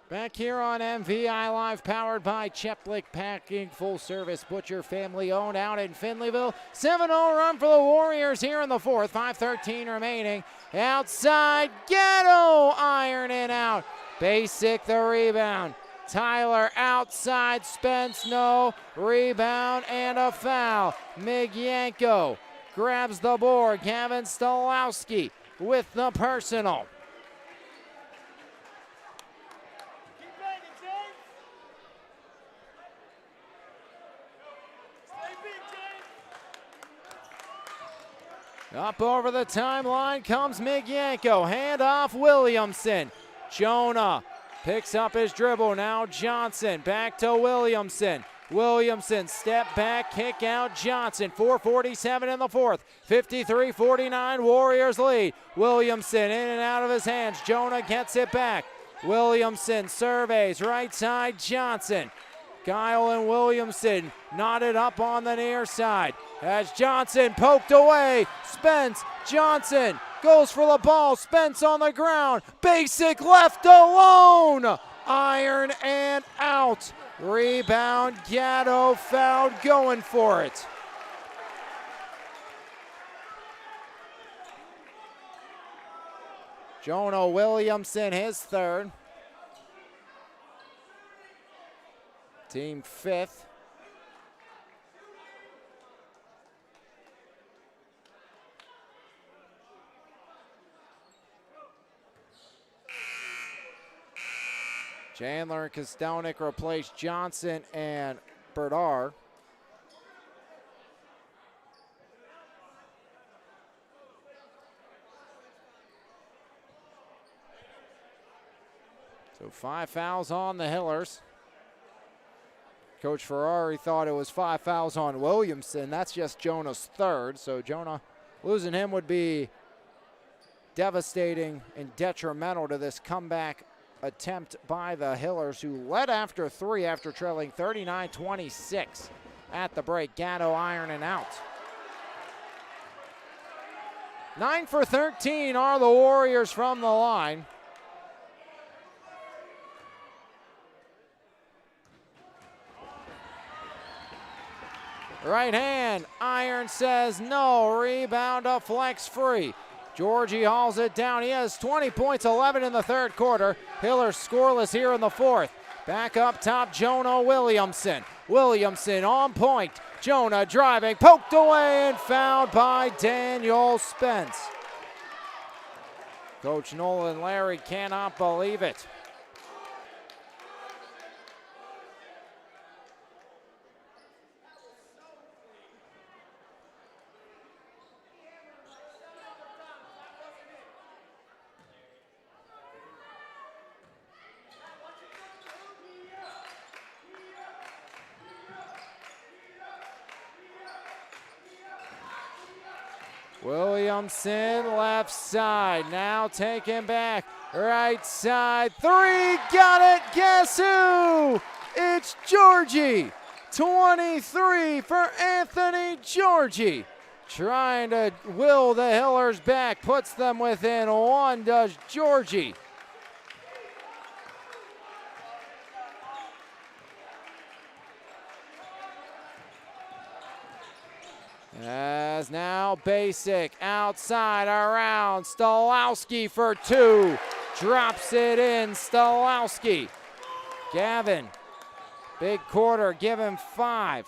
Back here on MVI Live, powered by Cheplick Packing, full-service butcher, family-owned out in Finleyville. 7-0 run for the Warriors here in the fourth. 5:13 remaining. Outside, Ghetto iron it out. Basic the rebound. Tyler outside, Spence no. Rebound and a foul. Migyenko grabs the board. Gavin Stolowski with the personal. Up over the timeline comes Migyenko. Hand off Williamson. Jonah picks up his dribble. Now Johnson back to Williamson. Williamson step back, kick out Johnson. 4:47 in the fourth. 53-49 Warriors lead. Williamson in and out of his hands. Jonah gets it back. Williamson surveys right side Johnson. Guile and Williamson knotted up on the near side. As Johnson poked away. Spence, Johnson goes for the ball. Spence on the ground. Basic left alone. Iron and out. Rebound, Gatto fouled, going for it. Jonah Williamson, his third. Team fifth. Chandler and Kostonik replace Johnson and Berdar. So 5 fouls on the Hillers. Coach Ferrari thought it was 5 fouls on Williamson. That's just Jonah's third, so Jonah losing him would be devastating and detrimental to this comeback attempt by the Hillers, who led after 3 after trailing 39-26 at the break. Gatto ironing out. 9 for 13 are the Warriors from the line. Right hand, iron says no. Rebound up, flex free. Georgie hauls it down. He has 20 points, 11 in the third quarter. Hillers scoreless here in the fourth. Back up top, Jonah Williamson. Williamson on point. Jonah driving, poked away and fouled by Daniel Spence. Coach Nolan Larry cannot believe it. Williamson left side, now taken back, right side, 3, got it, guess who? It's Georgie, 23 for Anthony Georgie. Trying to will the Hillers back, puts them within 1, does Georgie. As now Basic outside around Stolowski for 2. Drops it in, Stolowski. Gavin, big quarter, give him 5.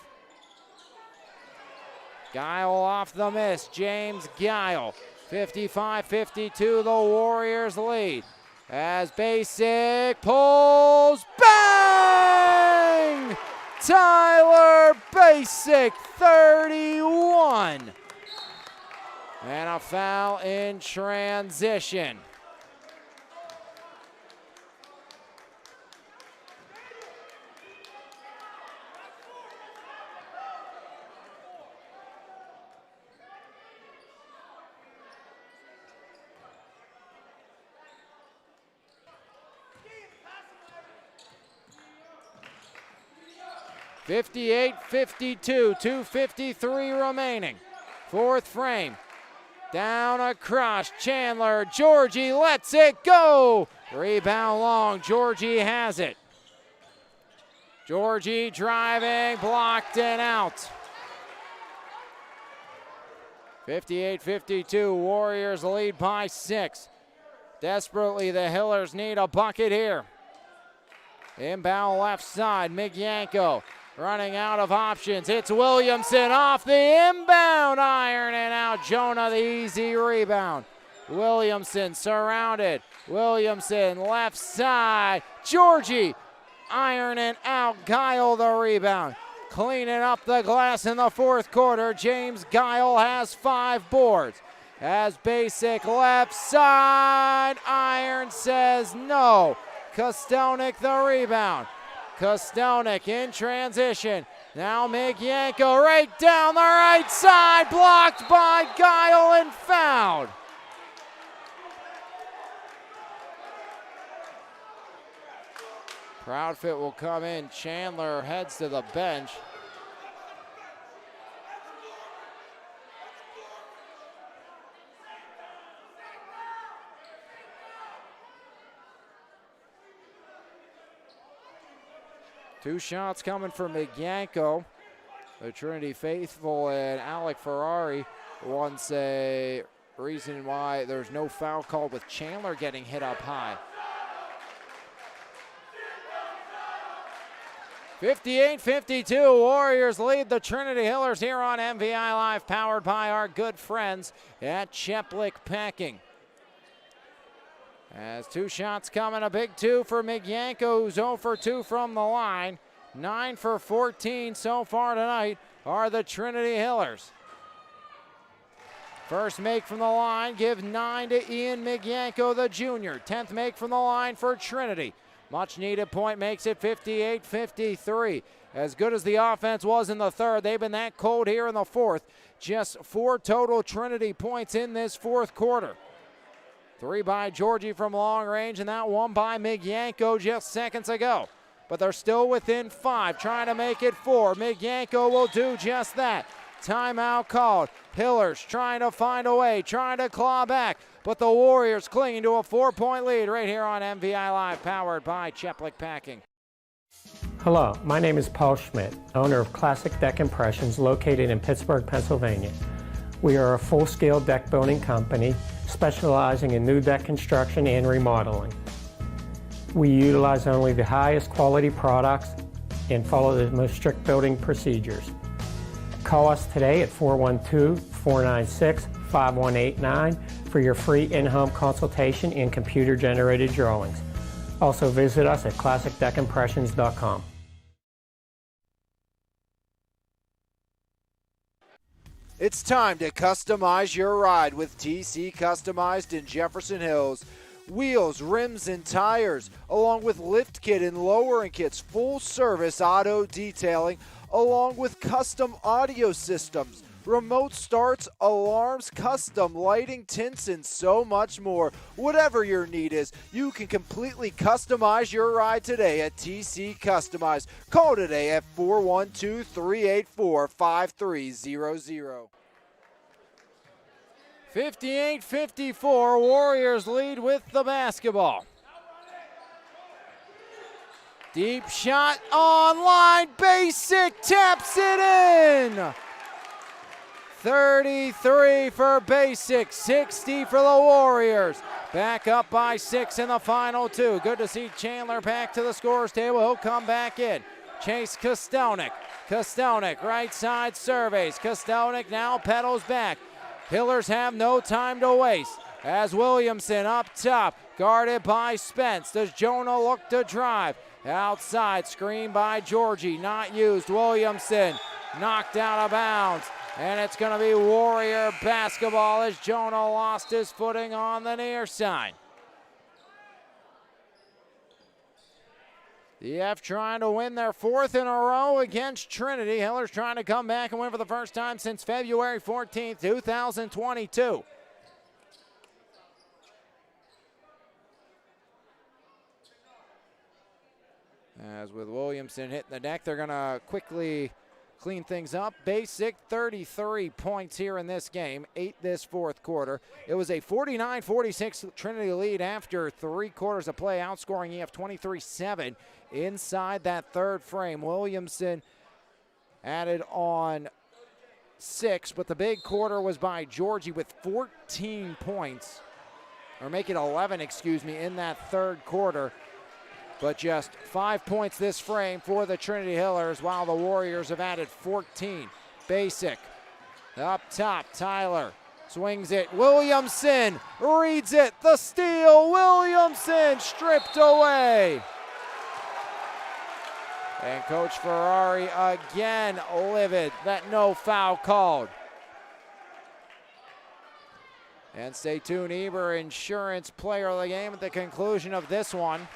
Guile off the miss, James Guile. 55-52, the Warriors lead. As Basic pulls, bang! Tyler Basic, 31. And a foul in transition. (58-52), 2:53 remaining. Fourth frame. Down across, Chandler. Georgie lets it go. Rebound long, Georgie has it. Georgie driving, blocked and out. 58-52, Warriors lead by 6. Desperately, the Hillers need a bucket here. Inbound left side, Migyanko. Running out of options. It's Williamson off the inbound. Iron and out. Jonah the easy rebound. Williamson surrounded. Williamson left side. Georgie iron and out. Guile the rebound. Cleaning up the glass in the fourth quarter. James Guile has 5 boards. As Basic left side. Iron says no. Kostelnik the rebound. Kostelnik in transition. Now Migyanko right down the right side. Blocked by Guile and fouled. Proudfit will come in. Chandler heads to the bench. Two shots coming for Migyanko. The Trinity faithful and Alec Ferrari wants a reason why there's no foul called with Chandler getting hit up high. 58-52, Warriors lead the Trinity Hillers here on MVI Live, powered by our good friends at Cheplick Packing. As 2 shots coming, a big 2 for Migyanko, who's 0 for 2 from the line. 9 for 14 so far tonight are the Trinity Hillers. First make from the line, give 9 to Ian Migyanko, the junior. 10th make from the line for Trinity. Much needed point makes it 58-53. As good as the offense was in the third, they've been that cold here in the fourth. Just 4 total Trinity points in this fourth quarter. 3 by Georgie from long range, and that one by Migyanko just seconds ago. But they're still within 5, trying to make it 4. Migyanko will do just that. Timeout called. Hillers trying to find a way, trying to claw back. But the Warriors clinging to a 4-point lead right here on MVI Live, powered by Cheplick Packing. Hello, my name is Paul Schmidt, owner of Classic Deck Impressions located in Pittsburgh, Pennsylvania. We are a full-scale deck building company specializing in new deck construction and remodeling. We utilize only the highest quality products and follow the most strict building procedures. Call us today at 412-496-5189 for your free in-home consultation and computer-generated drawings. Also visit us at classicdeckimpressions.com. It's time to customize your ride with TC Customized in Jefferson Hills. Wheels, rims, and tires, along with lift kit and lowering kits, full service auto detailing, along with custom audio systems, remote starts, alarms, custom lighting, tints, and so much more. Whatever your need is, you can completely customize your ride today at TC Customized. Call today at 412-384-5300. 58-54, Warriors lead with the basketball. Deep shot online, Basic taps it in. 33 for Basic, 60 for the Warriors. Back up by 6 in the final 2. Good to see Chandler back to the scorer's table. He'll come back in. Chase Kostelnik. Kostelnik, right side surveys. Kostelnik now pedals back. Hillers have no time to waste. As Williamson up top, guarded by Spence. Does Jonah look to drive? Outside, screen by Georgie, not used. Williamson knocked out of bounds. And it's going to be Warrior basketball as Jonah lost his footing on the near side. The F trying to win their 4th in a row against Trinity. Hillers trying to come back and win for the first time since February 14th, 2022. As with Williamson hitting the deck, they're going to quickly clean things up. Basic 33 points here in this game, 8 this fourth quarter. It was a 49-46 Trinity lead after 3 quarters of play, outscoring EF 23-7 inside that third frame. Williamson added on 6, but the big quarter was by Georgie with 14 points, or make it 11, excuse me, in that third quarter. But just 5 points this frame for the Trinity Hillers, while the Warriors have added 14. Basic up top, Tyler swings it. Williamson reads it. The steal. Williamson stripped away. And Coach Ferrari again livid that no foul called. And stay tuned, Eber Insurance Player of the Game at the conclusion of this one.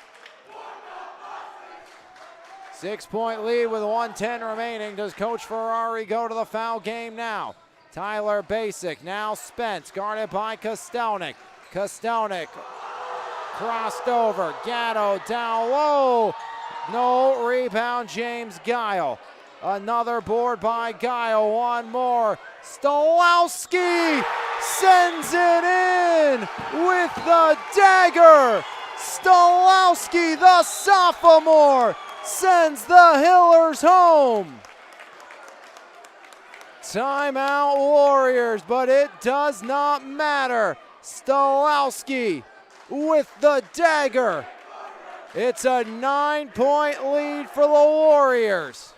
6-point lead with 1:10 remaining. Does Coach Ferrari go to the foul game now? Tyler Basic, now Spence, guarded by Kostelnik. Kostelnik crossed over. Gatto down low. No rebound, James Guile. Another board by Guile. One more. Stolowski sends it in with the dagger. Stolowski, the sophomore, sends the Hillers home. Timeout Warriors, but it does not matter. Stolowski with the dagger. It's a 9-point lead for the Warriors.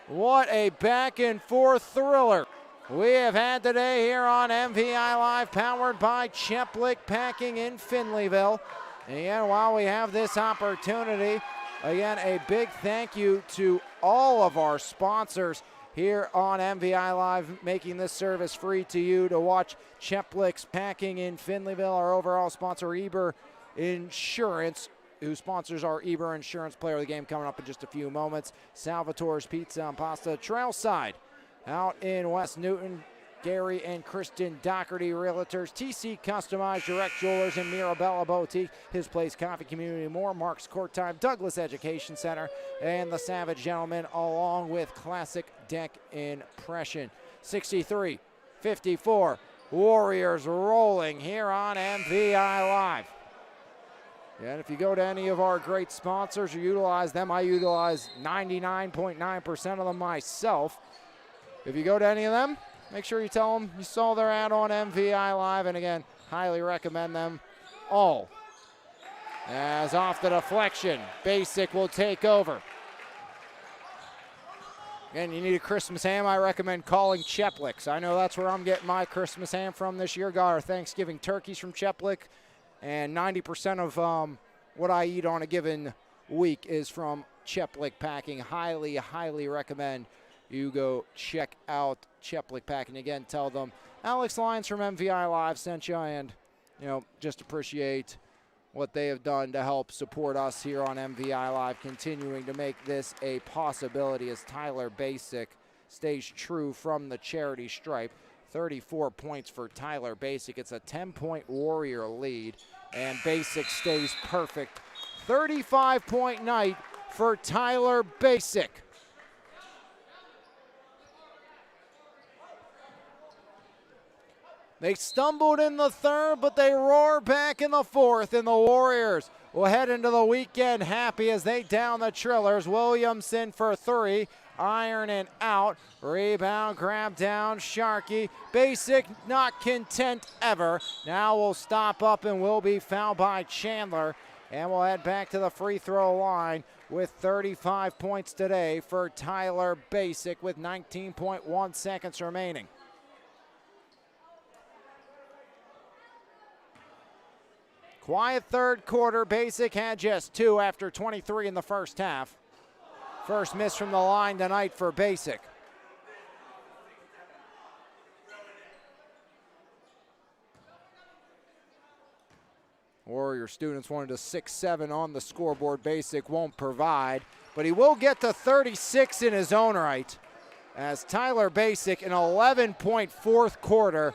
What a back and forth thriller we have had today here on MVI Live, powered by Cheplick Packing in Finleyville. And while we have this opportunity, again, a big thank you to all of our sponsors here on MVI Live, making this service free to you to watch. Cheplick's Packing in Finleyville, our overall sponsor, Eber Insurance, who sponsors our Eber Insurance Player of the Game coming up in just a few moments. Salvatore's Pizza and Pasta, Trailside out in West Newton. Gary and Kristen Doherty Realtors, TC Customized Direct Jewelers, and Mirabella Boutique, His Place Coffee Community, more Mark's Court Time, Douglas Education Center, and the Savage Gentleman, along with Classic Deck Impression. 63-54, Warriors rolling here on MVI Live. And if you go to any of our great sponsors or utilize them, I utilize 99.9% of them myself. If you go to any of them, make sure you tell them you saw their ad on MVI Live, and again, highly recommend them all. As off the deflection, Basic will take over. Again, you need a Christmas ham, I recommend calling Cheplik's. I know that's where I'm getting my Christmas ham from this year. Got our Thanksgiving turkeys from Cheplik, and 90% of what I eat on a given week is from Cheplik Packing. Highly, highly recommend you go check out Cheplik Packing. Again, tell them Alex Lyons from MVI Live sent you, and just appreciate what they have done to help support us here on MVI Live, continuing to make this a possibility as Tyler Basic stays true from the charity stripe. 34 points for Tyler Basic. It's a 10-point Warrior lead, and Basic stays perfect. 35-point night for Tyler Basic. They stumbled in the third, but they roar back in the fourth, and the Warriors will head into the weekend happy as they down the Trillers. Williamson for three, iron and out. Rebound, grab down, Sharkey. Basic not content ever. Now will stop up and will be fouled by Chandler, and we'll head back to the free throw line with 35 points today for Tyler Basic with 19.1 seconds remaining. Quiet third quarter. Basic had just 2 after 23 in the first half. First miss from the line tonight for Basic. Warrior students wanted a 6-7 on the scoreboard. Basic won't provide, but he will get to 36 in his own right as Tyler Basic an 11-point fourth quarter.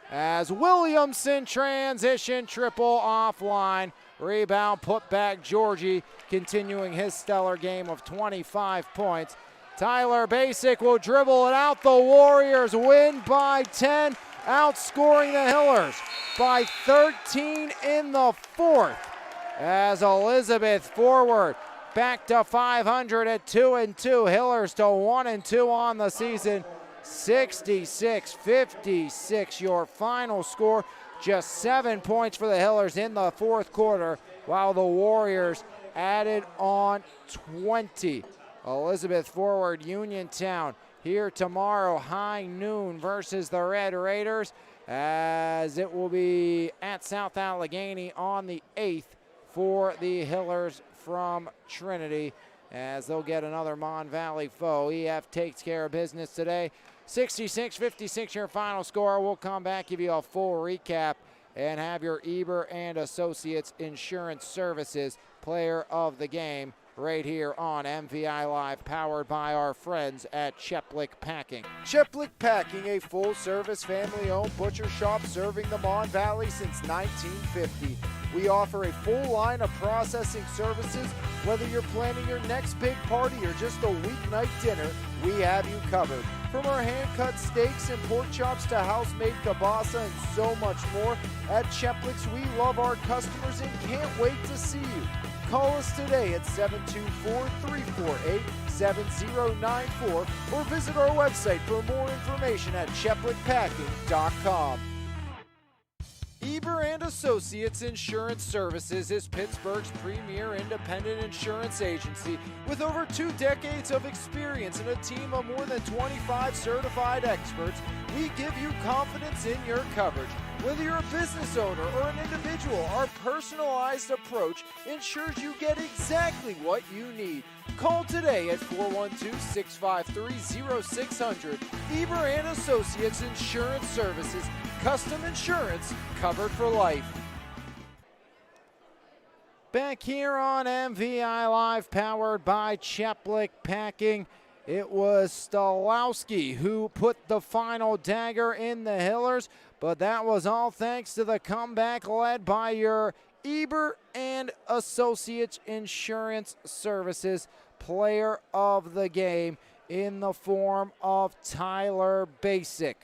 As Williamson transition triple offline. Rebound, put back Georgie, continuing his stellar game of 25 points. Tyler Basic will dribble it out. The Warriors win by 10, outscoring the Hillers by 13 in the fourth. As Elizabeth forward, back to 500 at 2-2. Hillers to 1-2 on the season. 66-56 your final score. Just 7 points for the Hillers in the fourth quarter, while the Warriors added on 20. Elizabeth forward, Uniontown here tomorrow, high noon versus the Red Raiders, as it will be at South Allegheny on the 8th for the Hillers from Trinity, as they'll get another Mon Valley foe. EF takes care of business today. 66-56 your final score. We'll come back, give you a full recap, and have your Eber and Associates Insurance Services Player of the Game right here on MVI Live, powered by our friends at Cheplik Packing. Cheplik Packing, a full-service family-owned butcher shop serving the Mon Valley since 1950. We offer a full line of processing services. Whether you're planning your next big party or just a weeknight dinner, we have you covered. From our hand-cut steaks and pork chops to house-made kielbasa and so much more, at Cheplik's we love our customers and can't wait to see you. Call us today at 724-348-7094 or visit our website for more information at cheplikpacking.com. Eber and Associates Insurance Services is Pittsburgh's premier independent insurance agency with over 2 decades of experience and a team of more than 25 certified experts. We give you confidence in your coverage. Whether you're a business owner or an individual, our personalized approach ensures you get exactly what you need. Call today at 412-653-0600. Eber and Associates Insurance Services. Custom insurance covered for life. Back here on MVI Live, powered by Cheplick Packing. It was Stolowski who put the final dagger in the Hillers, but that was all thanks to the comeback led by your Eber and Associates Insurance Services player of the game in the form of Tyler Basic.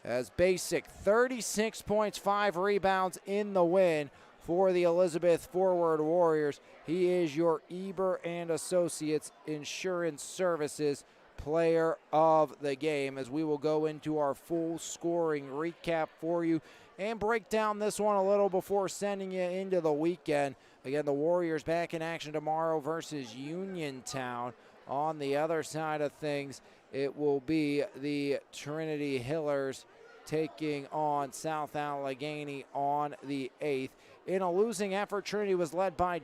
As Basic, 36 points, 5 rebounds in the win for the Elizabeth Forward Warriors. He is your Eber and Associates Insurance Services player of the game, as we will go into our full scoring recap for you and break down this one a little before sending you into the weekend. Again, the Warriors back in action tomorrow versus Uniontown. On the other side of things, it will be the Trinity Hillers taking on South Allegheny on the 8th. In a losing effort, Trinity was led by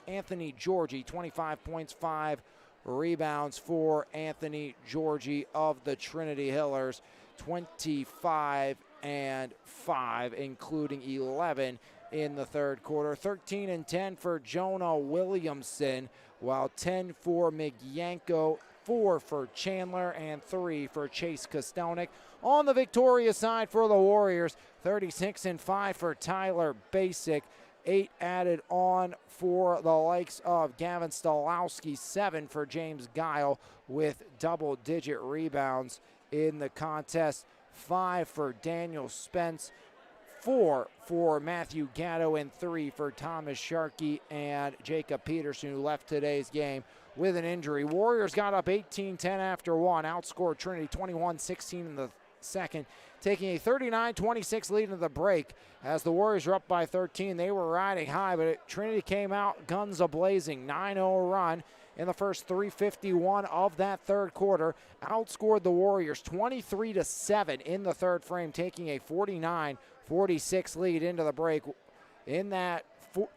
Anthony Georgie, 25 points, 5 rebounds for Anthony Georgie of the Trinity Hillers, 25 and 5, including 11 in the third quarter. 13 and 10 for Jonah Williamson, while 10 for Migyanko, 4 for Chandler, and 3 for Chase Kostonik. On the victorious side for the Warriors, 36 and 5 for Tyler Basic, 8 added on for the likes of Gavin Stolowski, 7 for James Guile with double-digit rebounds in the contest, 5 for Daniel Spence, 4 for Matthew Gatto, and 3 for Thomas Sharkey and Jacob Peterson, who left today's game with an injury. Warriors got up 18-10 after 1, outscored Trinity 21-16 in the second, taking a 39-26 lead into the break. As the Warriors were up by 13, they were riding high, but Trinity came out guns a-blazing, 9-0 run in the first 3:51 of that third quarter, outscored the Warriors 23-7 in the third frame, taking a 49-46 lead into the break. In that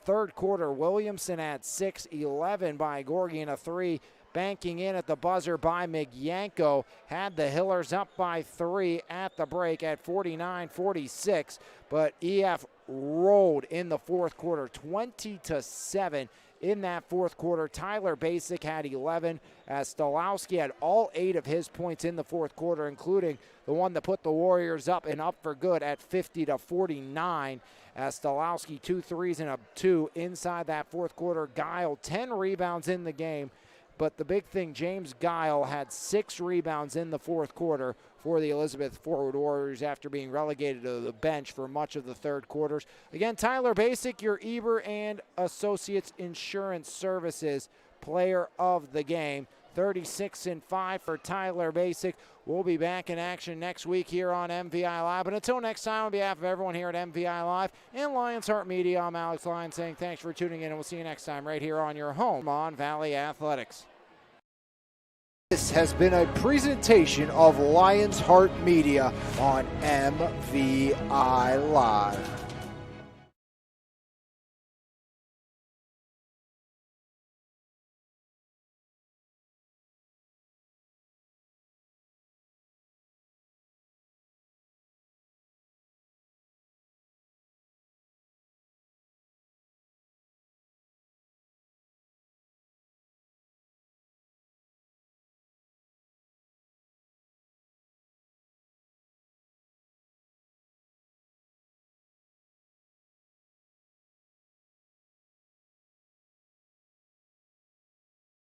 third quarter, Williamson had 6, 11 by Gorgie and a 3, banking in at the buzzer by Migyanko, had the Hillers up by 3 at the break at 49-46, but EF rolled in the fourth quarter, 20-7 in that fourth quarter. Tyler Basic had 11, as Stolowski had all 8 of his points in the fourth quarter, including the one that put the Warriors up and up for good at 50-49. As Stolowski 2 threes and a 2 inside that fourth quarter. Guile 10 rebounds in the game, but the big thing, James Guile had 6 rebounds in the fourth quarter for the Elizabeth Forward Warriors after being relegated to the bench for much of the third quarters. Again, Tyler Basic, your Eber and Associates Insurance Services player of the game. 36 and 5 for Tyler Basic. We'll be back in action next week here on MVI Live. But until next time, on behalf of everyone here at MVI Live and Lions Heart Media, I'm Alex Lyons saying thanks for tuning in, and we'll see you next time right here on your home on Valley Athletics. This has been a presentation of Lions Heart Media on MVI Live.